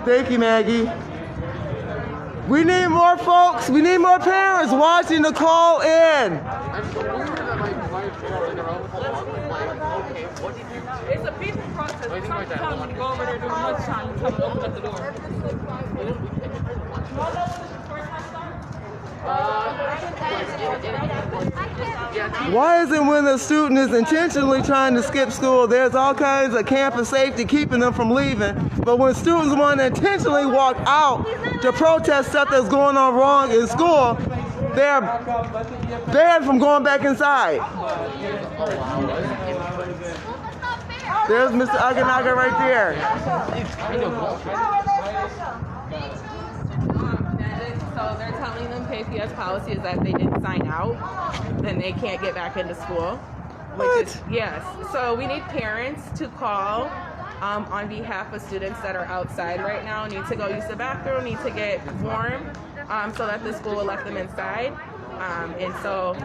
Thank you, Maggie. We need more folks, we need more parents watching to call in. It's a peaceful process. It's not the time when you go over there during lunchtime and tell them to open up the door. Why is it when the student is intentionally trying to skip school, there's all kinds of campus safety keeping them from leaving, but when students want to intentionally walk out to protest stuff that's going on wrong in school, they're banned from going back inside. There's Mr. Aganaga right there. So they're telling them KPS policy is that they didn't sign out, then they can't get back into school. What? Yes. So we need parents to call on behalf of students that are outside right now, need to go use the bathroom, need to get warm, so that the school will let them inside. And so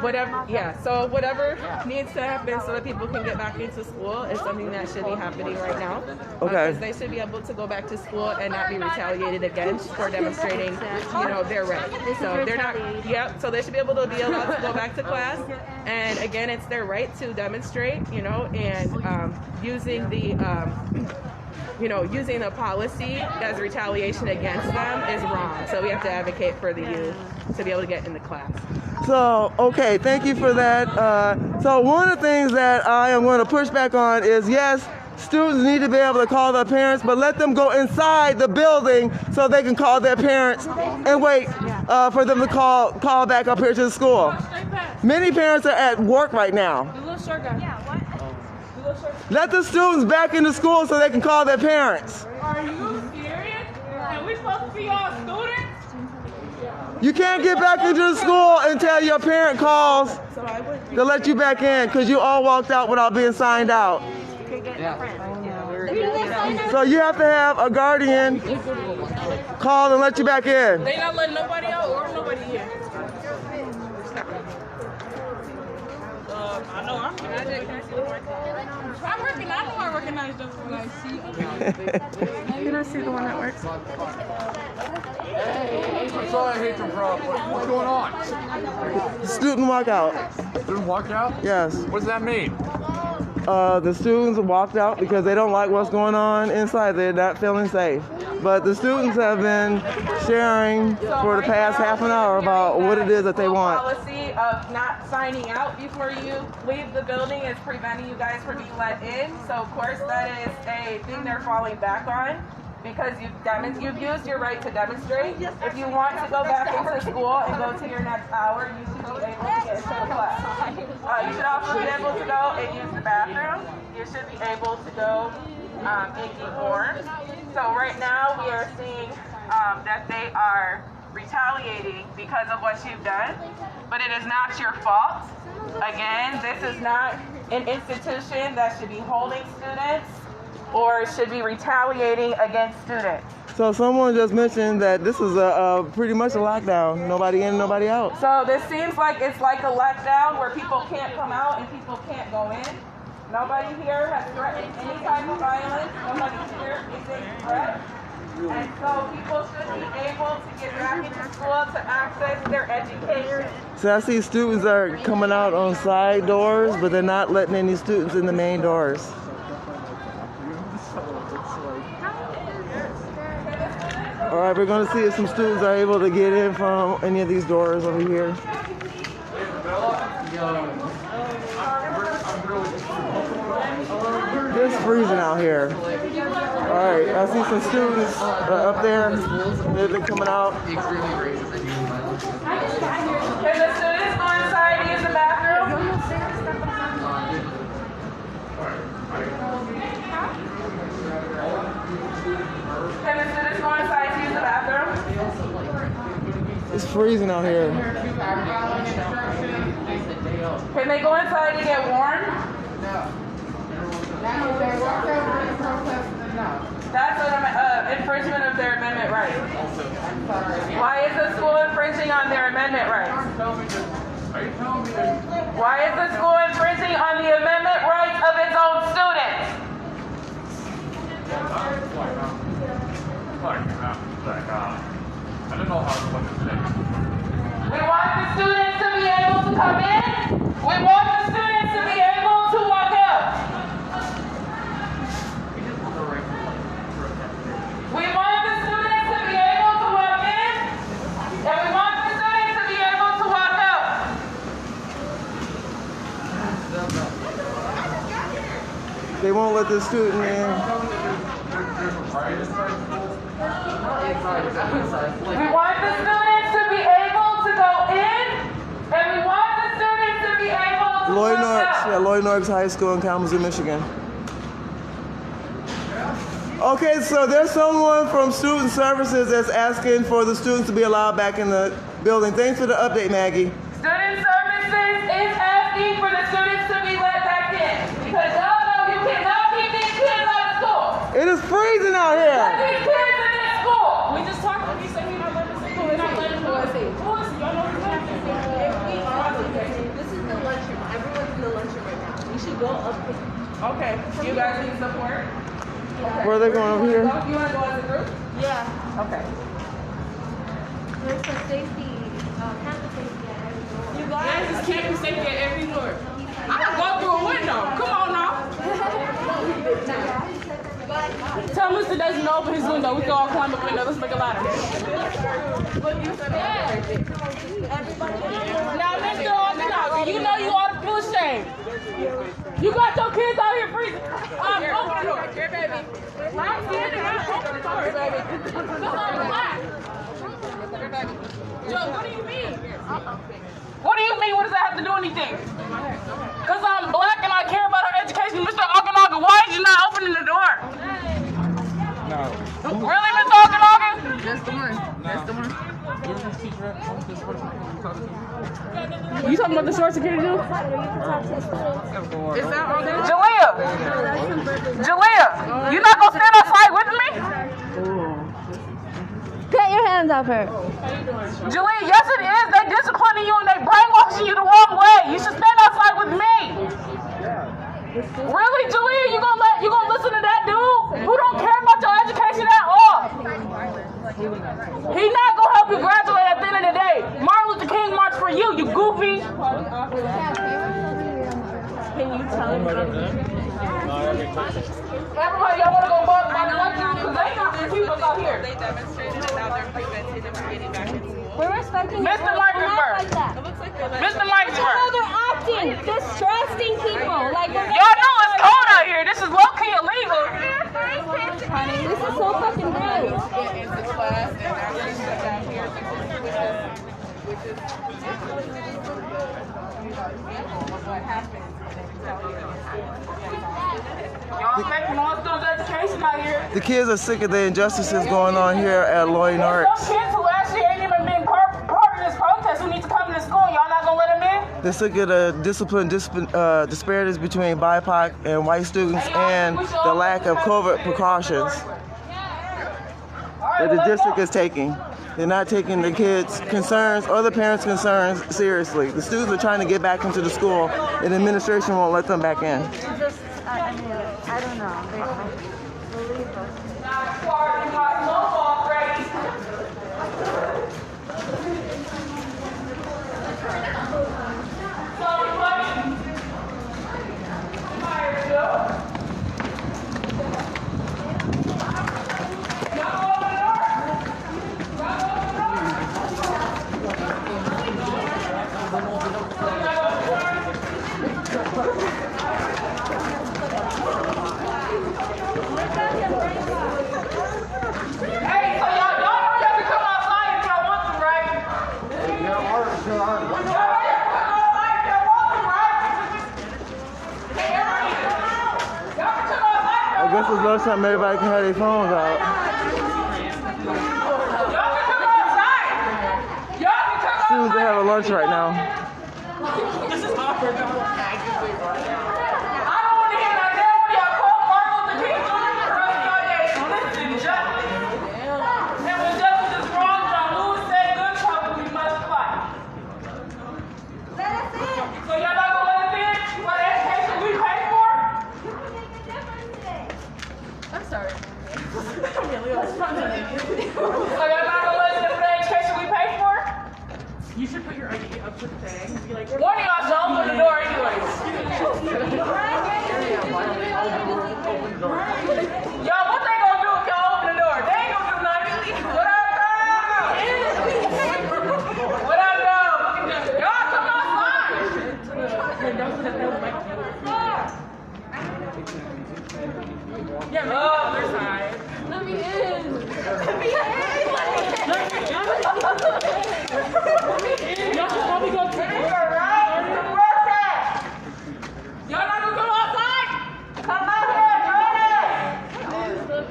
whatever needs to happen so that people can get back into school is something that should be happening right now. Okay. Because they should be able to go back to school and not be retaliated against for demonstrating, their right. So they're not. Yep. So they should be able to be allowed to go back to class. And again, it's their right to demonstrate, and using the. Using the policy as retaliation against them is wrong. So we have to advocate for the youth to be able to get in the class. So, okay, thank you for that. So one of the things that I am going to push back on is, yes, students need to be able to call their parents, but let them go inside the building so they can call their parents and wait for them to call back up here to the school. Many parents are at work right now. The little short guy. Yeah, what? Let the students back into school so they can call their parents. Are you serious? Are we supposed to be all students? You can't get back into the school until your parent calls to let you back in because you all walked out without being signed out. So you have to have a guardian call and let you back in. They not letting nobody out or nobody in. I know I'm working. I know I recognize them from I see. Can I see the one that works? I saw a hatred problem. What's going on? Student walkout. Student walkout? Yes. What does that mean? The students walked out because they don't like what's going on inside. They're not feeling safe. But the students have been sharing for the past half an hour about what it is that they want. Policy of not signing out before you leave the building is preventing you guys from being let in. So of course that is a thing they're falling back on because you've used your right to demonstrate. If you want to go back into school and go to your next hour, you should be able to get into the class. You should also be able to go and use the bathroom. You should be able to go and get warm. So right now we are seeing that they are retaliating because of what you've done, but it is not your fault. Again, this is not an institution that should be holding students or should be retaliating against students. So someone just mentioned that this is a pretty much a lockdown. Nobody in, nobody out. So this seems like it's like a lockdown where people can't come out and people can't go in. Nobody here has threatened any type of violence. Nobody here is a threat. And so people should be able to get back into school to access their education. So I see students are coming out on side doors, but they're not letting any students in the main doors. All right, we're going to see if some students are able to get in from any of these doors over here. It's freezing out here. All right, I see some students up there. They've been coming out. Can the students go inside and use the bathroom? Can the students go inside to use the bathroom? It's freezing out here. Can they go inside and get warm? That's an infringement of their amendment rights. Why is the school infringing on their amendment rights? Why is the school infringing on the amendment rights of its own students? I don't know how to put it today. We want the students to be able to come in. We want the students to be able to walk out. We want the students to be able to walk in, and we want the students to be able to walk out. They won't let the student in. We want the students to be able to go in, and we want the students to be able to Lloyd walk Norrix, out. yeah, Lloyd Norrix High School in Kalamazoo, Michigan. Okay, so there's someone from Student Services that's asking for the students to be allowed back in the building. Thanks for the update, Maggie. Student Services is asking for the students to be let back in, because y'all know you cannot keep these kids out of school. It is freezing out here. Let these kids in this school. We just talked to you, said we're not letting them in. We're not letting them in. Who is it? Y'all know what's happening. This is the lunchroom. Everyone's in the lunchroom right now. We should go up. Okay, you guys need support? Okay. Where are they going over here? You want to go as a group? Yeah. Okay. There's some safety, campus safety at every door. You guys just campus safety at every door. I can go through a window. Come on now. Tell Mr. Desmond to open his window. We can all climb up window. Let's make a ladder. Now, Mr. Walkout, you know you ought to feel ashamed. You got your kids out here freezing. Open the door. Here, baby. I'm standing out. Open the door, baby. Come on, relax. Here, baby. Joe, what do you mean? What do you mean? What does that have to do anything? Because I'm black and I care about our education. Mr. Okanagan, why is you not opening the door? No. Really, Mr. Okanagan? That's the one. That's the one. You talking about the short security dude? Is that okay? Jalea, you not gonna stand outside with me? Get your hands off her. Jalea, yes it is. They disciplining you and they brainwashing you the wrong way. You should stand outside with me. Really, Jalea, you gonna listen to that dude who don't care about your education at all? He not gonna help you graduate at the end of the day. Martin Luther King marched for you, you goofy. Can you tell me? Everybody, y'all wanna go bug by the lunchroom? Because they not for people out here. They demonstrated and now they're preventing them from getting back in school. We're respecting Mr. Martinsburg. like that. It looks like they're Mr. Martinsburg. No, they're acting, distrusting people. Like Y'all know it's cold out here. This is low-key illegal. This is so fucking rude. get into class and actually sit down here, which is what happens when they tell you. Y'all making all students' education out here. The kids are sick of the injustices going on here at Lloyd Norrix. Some kids who actually ain't even been part of this protest who need to come to school. Y'all not gonna let them in? They're sick of the disparities between BIPOC and white students and the lack of COVID precautions that the district is taking. They're not taking the kids' concerns or the parents' concerns seriously. The students are trying to get back into the school and the administration won't let them back in. Just, I don't know. They believe us. Now, as far as my local I guess it's lunchtime, everybody can have their phones out. Students are having lunch right now. This is awkward. I don't want to hear that. They don't want y'all quote Martin Luther King Jr. for the rest of your days. Listen to justice. And when justice is wrong, John Lewis said, good trouble, we must fight. Let us in. So y'all not going to let us in for the education we pay for? I'm sorry. So y'all not going to let us in for the education we pay for? You should put your ID up to the thing and be like, one of y'all should open the door anyways. Y'all, what they gonna do if y'all open the door? They ain't gonna do nothing. What up, dog? What up, dog? Y'all come outside. yeah, other side. Let me in. Let me in. Y'all should probably go to Y'all not gonna come outside? Come out here, join us.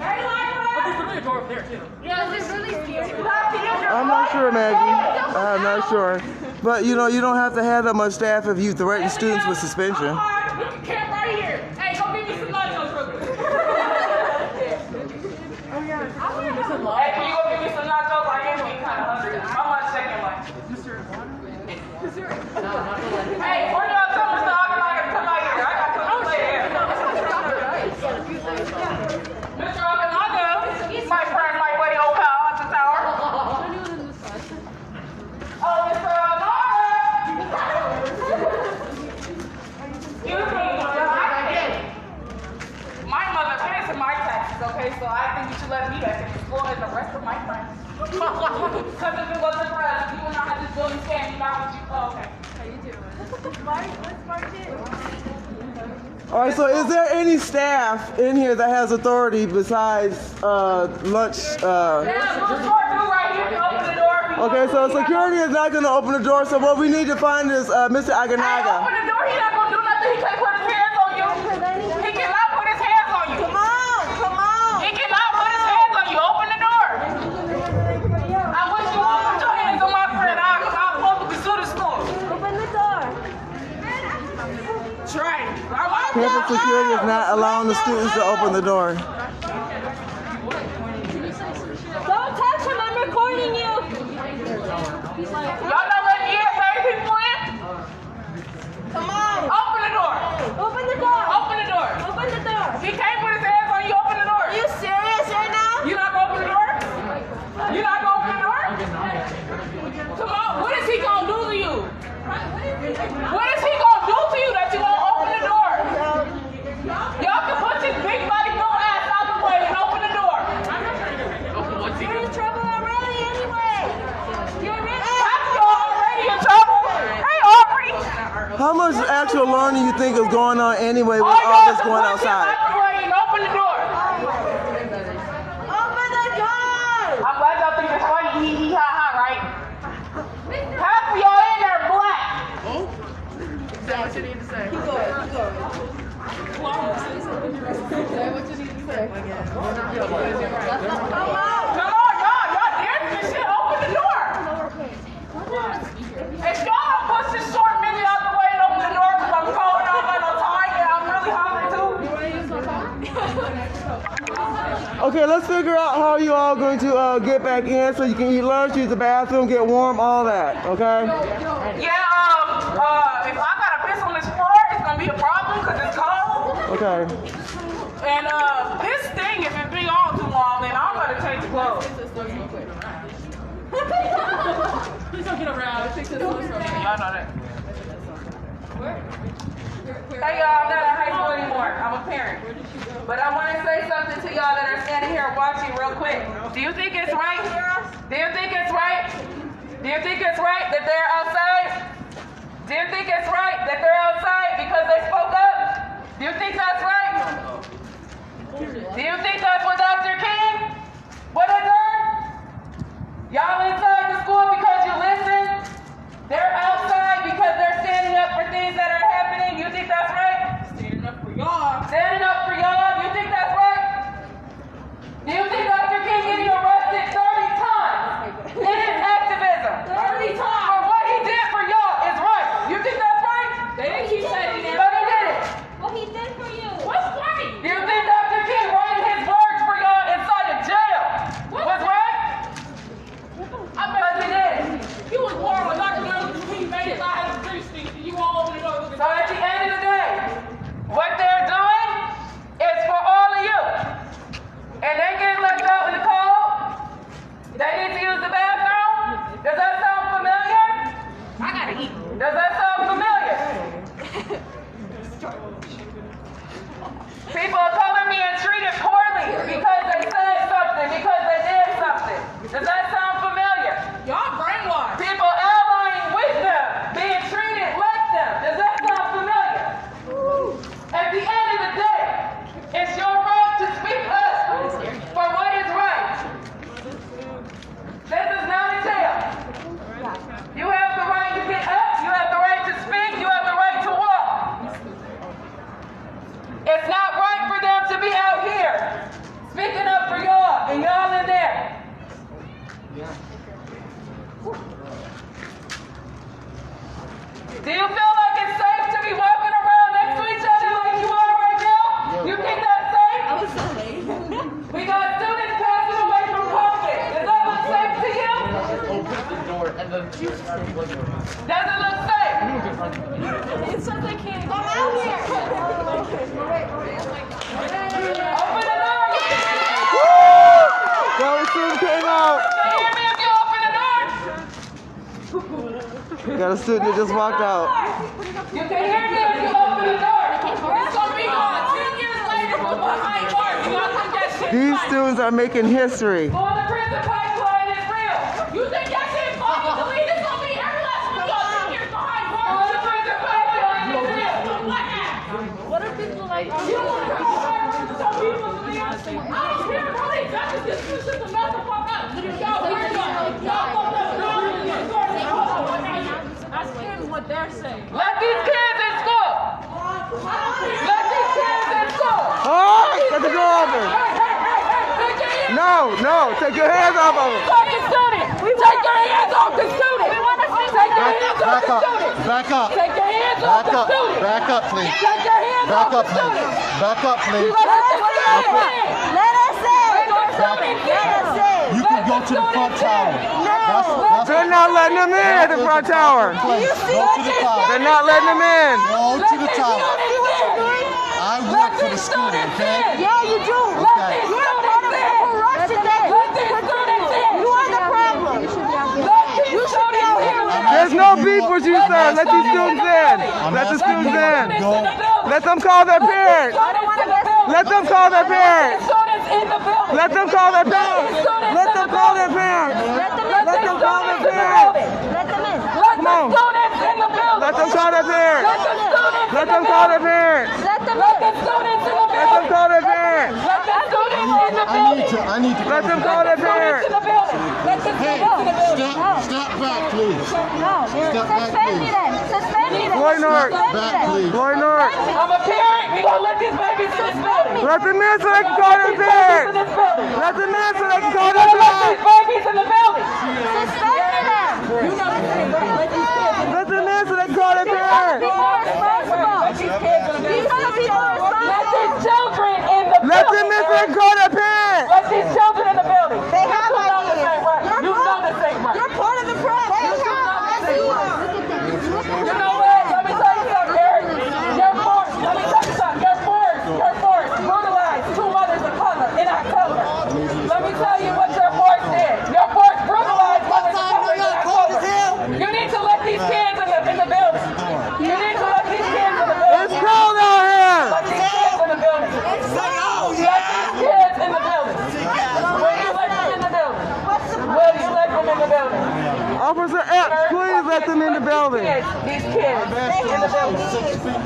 Hey, like but there's really a door up there too. Yeah, this is really cute. I'm not sure, Maggie. I'm not sure. But you know, you don't have to have that much staff if you threaten students with suspension. Camp right here. Hey, go give me some nachos real quick. Hey, can you go give me some nachos? I am getting kind of hungry. I'm on second lunch. Hey, when y'all tell me to come out here, I got to come play here. Mr. Okanaga, my friend, my buddy old pal at the tower. Oh, Mr. Okanaga! Excuse me, my mother pays my taxes, okay? So I think you should let me back and explore the rest of my friends. Because if it wasn't for us, you would not have this building standing out with you. Oh, okay. How you doing? Let's march in. All right, so is there any staff in here that has authority besides lunch? Okay, so security is not going to open the door, so what we need to find is Mr. Aganaga. Open the door, he's not going to do nothing. He can't put his hands on you. He cannot put his hands on you. Come on, come on. He cannot put his hands on you. Open the door. I wish you would put your hands on my friend. I'll publicly sue the school. Open the door. Try. Campus security is not allowing the students to open the door. Don't touch him, I'm recording you. Y'all not letting people in? Come on. Open the door. Open the door. Open the door. Open the door. He can't put his hands on you. Open the door. Are you serious right now? You not gonna open the door? You not gonna open the door? Come on. What is he gonna do to you? What is he gonna do to you that you won't open the door? Y'all can put this big body built ass out the way and open the door. You're in trouble already anyway. You're already in trouble. Hey, Aubrey. How much actual learning you think is going on anyway with all this going outside? Open the door. Open the door. I'm glad y'all think it's funny. Hee hee ha ha, right? Half of y'all in there black. Say what you need to say. Keep going. Keep going. Say what you need to say. Come on. Come on, y'all dancing and shit. Open the door. If y'all don't push this short minute out the way and open the door, because I'm calling out by no time and I'm really hungry too. Okay, let's figure out how you all going to get back in so you can eat lunch, use the bathroom, get warm, all that, okay? Yeah, if I gotta piss on this floor, it's gonna be a problem because it's cold. Okay. And this thing, if it be on too long, then I'm gonna change clothes. Please don't get around. Y'all know that. Hey y'all, I'm not in high school anymore. I'm a parent. But I want to say something to y'all that are standing here watching real quick. Do you think it's right? Do you think it's right? Do you think it's right that they're outside? Do you think it's right that they're outside because they spoke up? Do you think that's right? Do you think that's what Dr. King would have done? Y'all inside the school because you listened? They're Do you feel like it's safe to be walking around next to each other like you are right now? You think that's safe? I was so late. We got students passing away from COVID. Does that look safe to you? Does it look safe? It says they can't come out here. Open the door. That student came out. Can you hear me if you open the door? Got a student that just walked out. You can hear me if you open the door. It's going to be on 10 years later, but behind bars. You don't think that shit's These funny? students are making history. Well, the prison pipeline is real. You think that shit's funny? Delete it for me. Every last one of y'all 10 years behind bars. Well, the prison pipeline is real. What are people like? You don't want to come to hard work to tell people to be honest. I don't care, bro. They justice this system not to fuck up. Y'all weird. Y'all fucked up. What they're saying. Let these kids in school. Let these kids in school. Oh, get the door open. No, no, take your hands off of them. Take your hands off the student. Take your hands off the student. Back up. Take your hands off the student. Back up, please. Take your hands off the student. Back up, please. Let us say. You can go to the front tower. They're not letting them in at the front tower. Go to the tower. They're not letting them in. Go to the tower. I work for the school, okay? Yeah, you do. Okay. You're a part of the corruption that you are the problem. You should be out here. There's no beef with you, sir. Let these students in. Let the students in. Let them call their parents. Let them call their parents. Let them call their parents. Let them call their parents. Let them call their parents. Come on. Let them call their parents. Let them call their parents. Let them call their parents. I need to. Let them call their parents. Hey, step back, please. Step back, please. Floyd Norrix. Back, please. Floyd Norrix. I'm a parent. We gonna let these babies in this building. Let them in so they can call their parents. Let them in so they can call their Let these parents. babies in the building. Let them in so they can call their parents. Let these children in the building. Let them in so they can call their parents. Let these children in the building. They have You know this ideas. ain't right. You know this ain't right. You're part of the problem. You know what? Let me tell you something, Eric. You're forced. Let me tell you something. You're forced. Brutalized 2 mothers of color in October. Let me tell you what your force did. Your force brutalized mothers of color in October. You need to let these kids in the building. You need to let these kids in the building. It's cold out here. Let these kids in the building. Let these kids in the building. Will you let them in the building? Will you let them in the building? Officer Epps, please let them in the building. These kids in the building.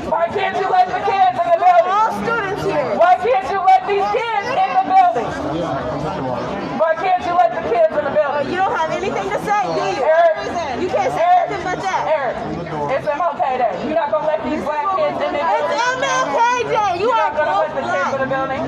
Why can't you let the kids in the building? All students here. Why can't you let these kids in the building? Why can't you let the kids in the building? You don't have anything to say, do you? Eric, You can't say anything but that. Eric, it's MLK Day. You're not gonna let these black kids in the building. It's MLK Day. You You're are not gonna let both the kids in the building.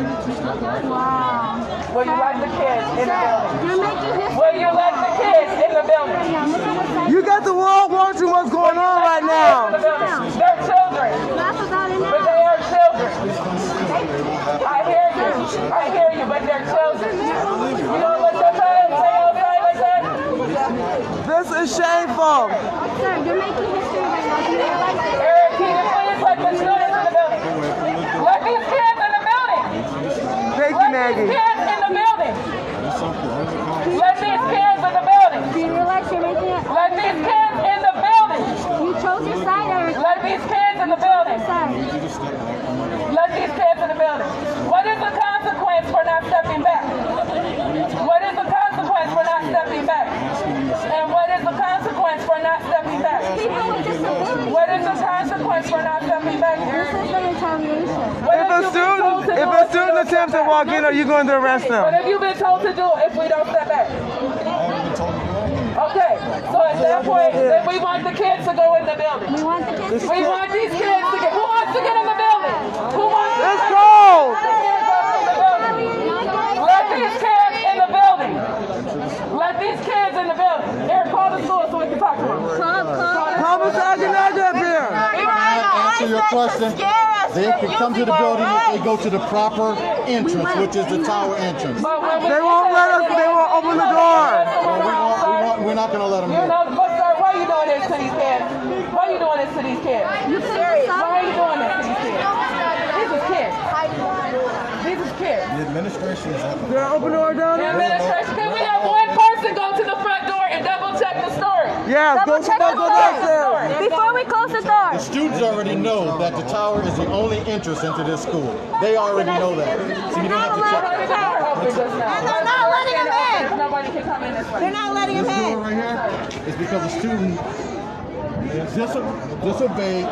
Wow. Will you let the kids in the building? You're making history. Will you let the kids in the building? You got the world watching what's going on right now. They're children. But they are children. I hear you, but they're children. You don't let your parents stay outside like that? This is shameful. Sir, you're making history right now. Do you realize that? Eric, can you please let the students in the building? Let these kids in the building. Thank you, Maggie. Let these kids in the building. Let these kids in the building. Do you realize you're making it? Let these kids in the building. You chose your side, Eric. Let these kids in the building. Let these kids in the building. What is the consequence for not stepping back? What is the consequence for not stepping back? And what is the consequence for not stepping back? What is the consequence for not stepping back, Eric? This is the retaliation. If a student attempts to walk in, are you going to arrest them? What have you been told to do if we don't step back? Okay, so at that point, then we want the kids to go in the building. We want the kids We want these kids to get. Who wants to get in the building? Who wants to It's cold. Let these kids in the building. Let these kids in the building. Eric, call the school so we can talk to them. Call the Sergeant Adjutant. question. They can come to the building if they go to the proper entrance, which is the tower entrance. They won't let us. They won't open the door. Well, we're not going to let them You in. know, but sir, why are you doing this to these kids? Why are you doing this to these kids? You serious? Why are you doing this to these kids? These is kids. These is kids. The administration is at the They're open the door down The there. administration, can we have one person go to the front door and double check the story? Yes, go downstairs. Before we close the door. The students already know that the tower is the only entrance into this school. They already know that. So you don't have to check The that. door open just now. They're not letting him in. Nobody can come in this way. They're not letting him This door in. right here is because the student disobeyed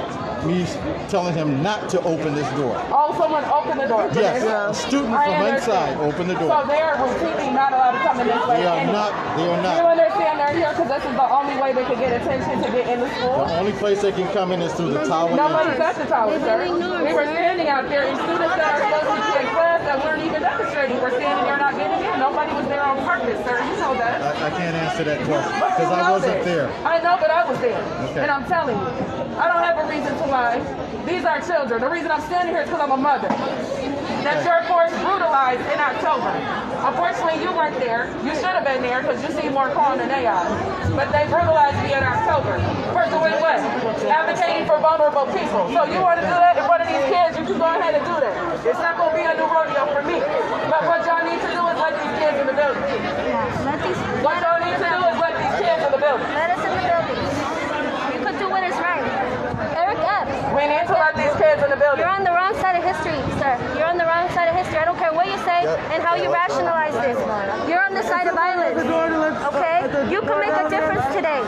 me telling him not to open this door. Oh, someone open the door. Yes, a student I from understand. inside opened the So door. they are routinely not allowed to come in this way. They are anyway. not. They are You not. understand they're here because this is the only way they can get attention to get in the school? The only place they can come in is through the tower Nobody's entrance. at the tower, sir. We were standing out there and students that are supposed to be in class that weren't even demonstrating were standing there not getting in. Nobody was there on purpose, sir. You know that. I can't answer that question But because you I know wasn't this. there. I know, but I was there. Okay. And I'm telling you, I don't have a reason to lie. These are children. The reason I'm standing here is because I'm a mother. That your force brutalized in October. Unfortunately, you weren't there. You should have been there because you seem more calm than they are. But they brutalized me in October. For doing what? Advocating for vulnerable people. So you want to do that in front of these kids, you can go ahead and do that. It's not going to be a new rodeo for me. But what y'all need to do is let these kids in the building. What y'all need to do is let these kids in the building. Let us in the building. You could do what is right. Eric Epps. We need to let these kids in the building. You're on the wrong side of history, sir. You're on the wrong side of history. I don't care what you say and how you rationalize this. You're on the side of violence. Okay? You can make a difference today.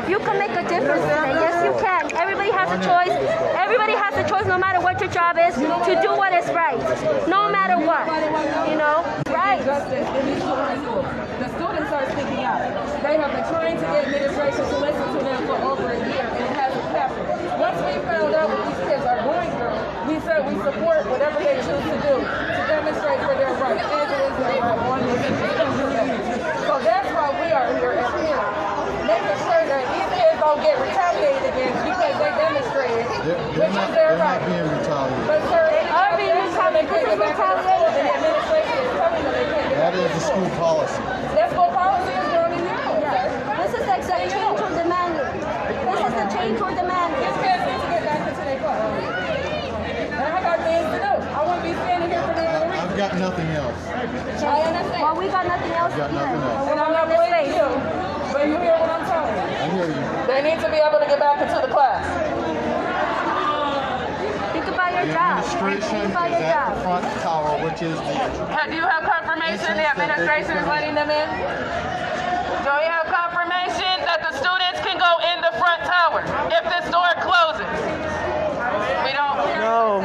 You can make a difference today. Yes, you can. Everybody has a choice. Everybody has a choice, no matter what your job is, to do what is right. No matter what. You know? Right. The students are speaking out. They have been trying to get administration to listen to them for over a year, and it hasn't happened. Once we found out what these kids are going through, we said we support whatever they choose to do to demonstrate for their rights, as it is their right. So that's why we are here as parents, making sure that these kids don't get retaliated against because they demonstrated, which is their right. They're not being retaliated. But sir, they are being retaliated. This is retaliation, and the administration is telling them they can't get That is the school policy. That's what policy is doing in you. This is the exact change we're demanding. This is the change we're demanding. These kids need to get back into their class. And I got things to do. I wouldn't be standing here for no other reason. I've got nothing else. I understand. Well, we got nothing else Got either. nothing else. And I'm not blaming you, but you hear what I'm telling you. I hear you. They need to be able to get back into the class. Think about your The job. administration Think about is your at job. the front tower, which is the Do you have confirmation the administration is letting them in? Do you have confirmation that the students can go in the front tower if this door closes? We don't. No.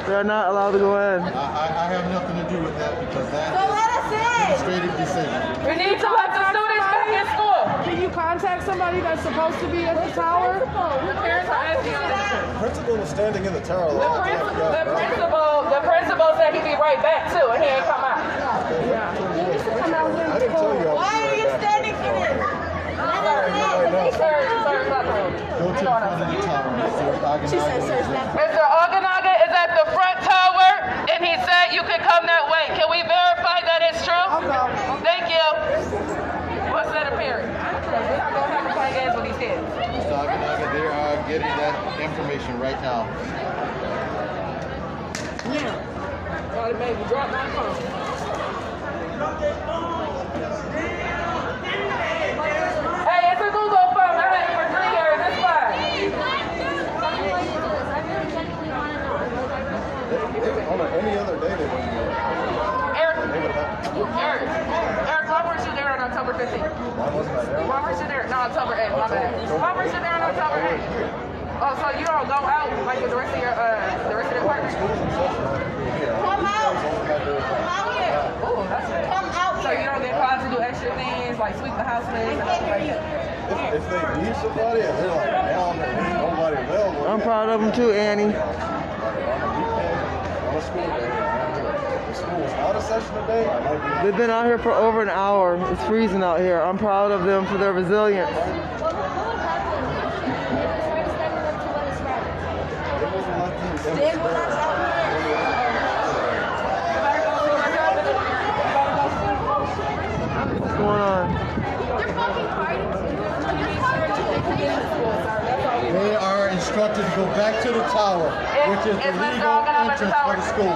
They're not allowed to go in. I have nothing to do with that because that So let us in. is administrative decision. We need to let the students back in school. Can you contact somebody that's supposed to be at the tower? The parents are asking us. The principal was standing in the tower. The principal said he'd be right back too, and he ain't come out. I didn't tell you I was Why are you standing here? Let us in. Sir, not Go to the front of the tower. She said, sir, it's not. Mr. Oganaga is at the front tower, and he said you could come that way. Can we verify that it's true? Thank you. What's that appearing? We're not going to have to play games with these kids. Mr. Aganaga, they are getting that information right now. Sorry, baby, drop my phone. Hey, it's a Google phone. I had it for 3 years. It's fine. On any other day, they wouldn't do it. Eric, why weren't you there on October 15th? Why wasn't I there? Why weren't you there? No, October 8th, my bad. Why weren't you there on October 8th? Oh, so you don't go out like with the rest of your, the rest of the department? Come out. Come out here. Ooh, that's good. Come out So you here. don't get called to do extra things like sweep the house list and stuff like that? If they need somebody and they're like, down and there's nobody available. I'm proud of them too, Annie. On a school day, if school was not a session today, I might be. They've been out here for over an hour. It's freezing out here. I'm proud of them for their resilience. What would happen if you were standing up to Stand with us out What's going on? They're fucking fighting too. They are instructed to go back to the tower, which is the legal entrance for the school.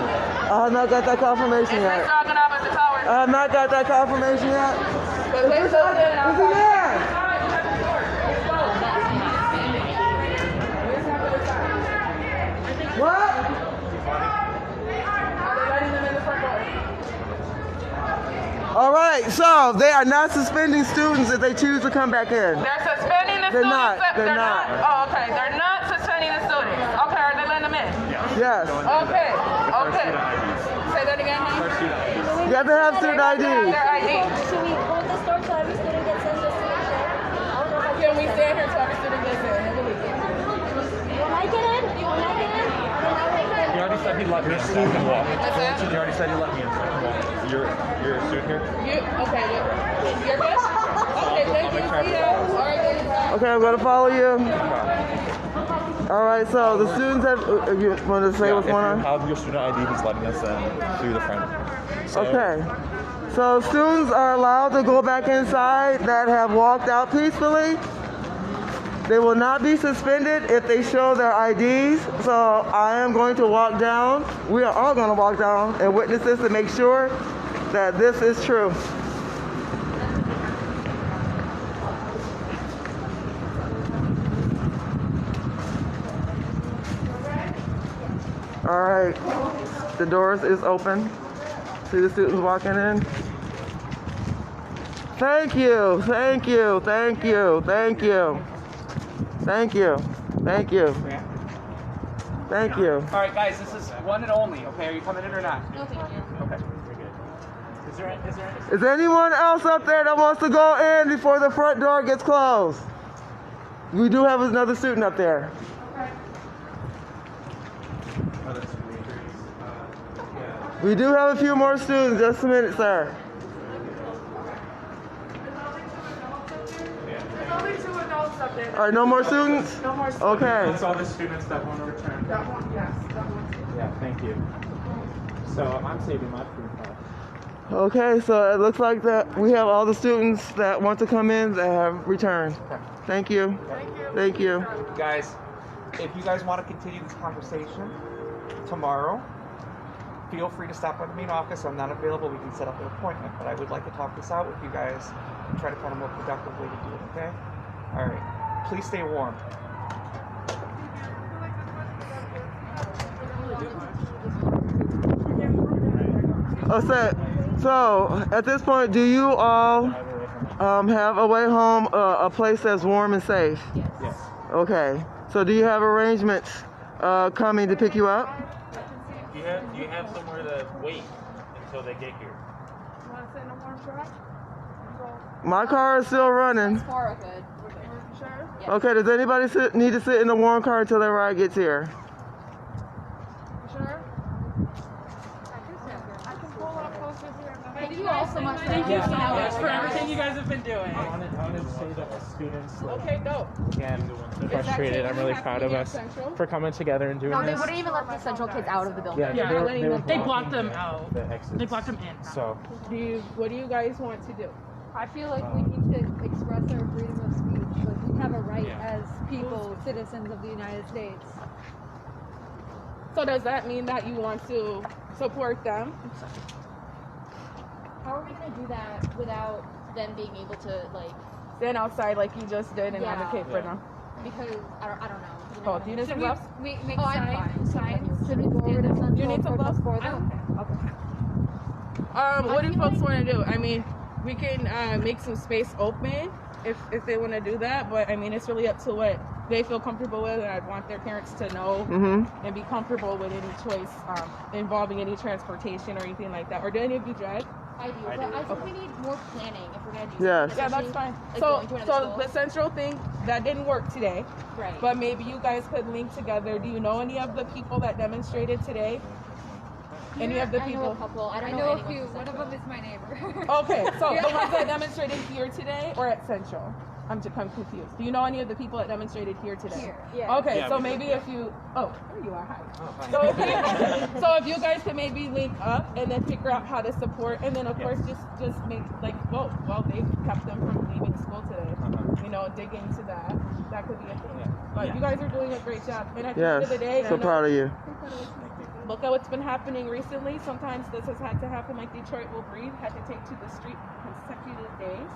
I have not got that confirmation yet. I have not got that confirmation yet. Who's there? What? All right, so they are not suspending students if they choose to come back in. They're suspending the They're students. not. They're not. Oh, okay. They're not suspending the students. Okay, are they letting them in? Yes. Okay. Okay. Say that again, honey. You have to have student ID. Their ID. Should we hold this door till every student gets in just to make sure? Can we stand here till every student gets in? When I get in? When I get in? He already said he'd let me in so I can walk. What's that? He already said he'd let me in so I can walk. You're a student here? Okay, you're good? Okay, thank you. See ya. All right, Okay, I'm going to follow you. All right, so the students have, you want to say what's going on? If you have your student ID, he's letting us in through the front. So, Okay. So students are allowed to go back inside that have walked out peacefully. They will not be suspended if they show their IDs. So I am going to walk down. We are all going to walk down and witness this to make sure that this is true. All right, the doors is open. See the students walking in. Thank you, thank you, thank you, thank you, thank you, thank you, thank you. All right, guys, this is one and only. Okay, are you coming in or not? No, thank you. Okay. Is there anyone else up there that wants to go in before the front door gets closed? We do have another student up there. We do have a few more students. Just a minute, sir. There's only 2 adults up there. All right, no more students? No more students. Okay. That's all the students that want to return. That one, yes, that one. Yeah, thank you. So I'm saving my free pass. Okay, so it looks like that we have all the students that want to come in that have returned. Thank you. Thank you. Guys, if you guys want to continue this conversation tomorrow, feel free to stop by the main office. I'm not available. We can set up an appointment, but I would like to talk this out with you guys and try to find a more productive way to do it, okay? All right. Please stay warm. So at this point, do you all have a way home, a place that's warm and safe? Yes. Okay. So do you have arrangements coming to pick you up? Do you have somewhere to wait until they get here? You want to sit in a warm truck? My car is still running. Sure. Good. Sure? Okay, does anybody need to sit in the warm car until their ride gets here? Sure? I can pull up closer here. Thank you all so much for Thank you so having much us. for everything you guys have been doing. I wanted to say that the students, Okay, go. again, frustrated. I'm really proud of us for coming together and doing No, they this. wouldn't even let the Central kids out of the building. Yeah, they were They blocked blocking them out. the exits. They blocked them in. So, What do you guys want to do? I feel like we need to express our freedom of speech. Like we have a right as people, citizens of the United States. So does that mean that you want to support them? How are we going to do that without them being able to like stand outside like you just did and advocate for them? Because I don't know. Oh, do you need some gloves? We make signs. Should we go over to Central? You need some gloves for them? What do folks want to do? I mean, we can make some space open if they want to do that, but I mean, it's really up to what they feel comfortable with, and I'd want their parents to know and be comfortable with any choice involving any transportation or anything like that. Or do any of you drive? I do, but I think we need more planning if we're going to do Yes. something. Yeah, that's fine. Like So going to another school. the central thing, that didn't work today. Right. But maybe you guys could link together. Do you know any of the people that demonstrated today? Any of the I know people? a couple. I don't know know a few. One of them is my neighbor. Okay, so the ones that demonstrated here today or at Central? I'm confused. Do you know any of the people that demonstrated here today? Here, yeah. Okay, Yeah, so we maybe did, if you, oh, there you are, hi. fine. So if you guys could maybe link up and then figure out how to support, and then of course just make like, well, they've kept them from leaving school today. You know, dig into that. That could be a thing. But you guys are doing a great job. And at the end of the day, so proud of you. Look at what's been happening recently. Sometimes this has had to happen, like Detroit Will Breathe had to take to the street consecutive days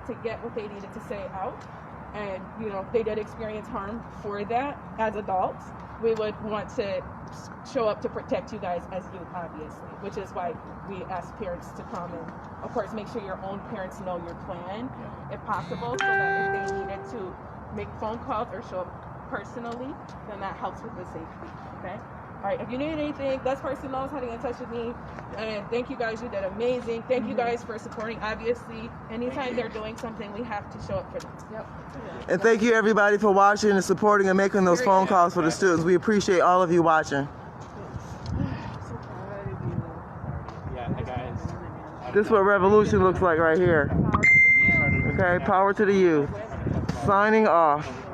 to get what they needed to say out. And, you know, they did experience harm for that as adults. We would want to show up to protect you guys as youth, obviously, which is why we ask parents to come and, of course, make sure your own parents know your plan, if possible, so that if they needed to make phone calls or show up personally, then that helps with the safety, okay? All right, if you need anything, this person knows how to get in touch with me. And thank you guys, you did amazing. Thank you guys for supporting. Obviously, anytime they're doing something, we have to show up for them. Yep. And thank you everybody for watching and supporting and making those phone calls for the students. We appreciate all of you watching. Yeah, the guys. This is what revolution looks like right here. Okay, power to the youth. Signing off.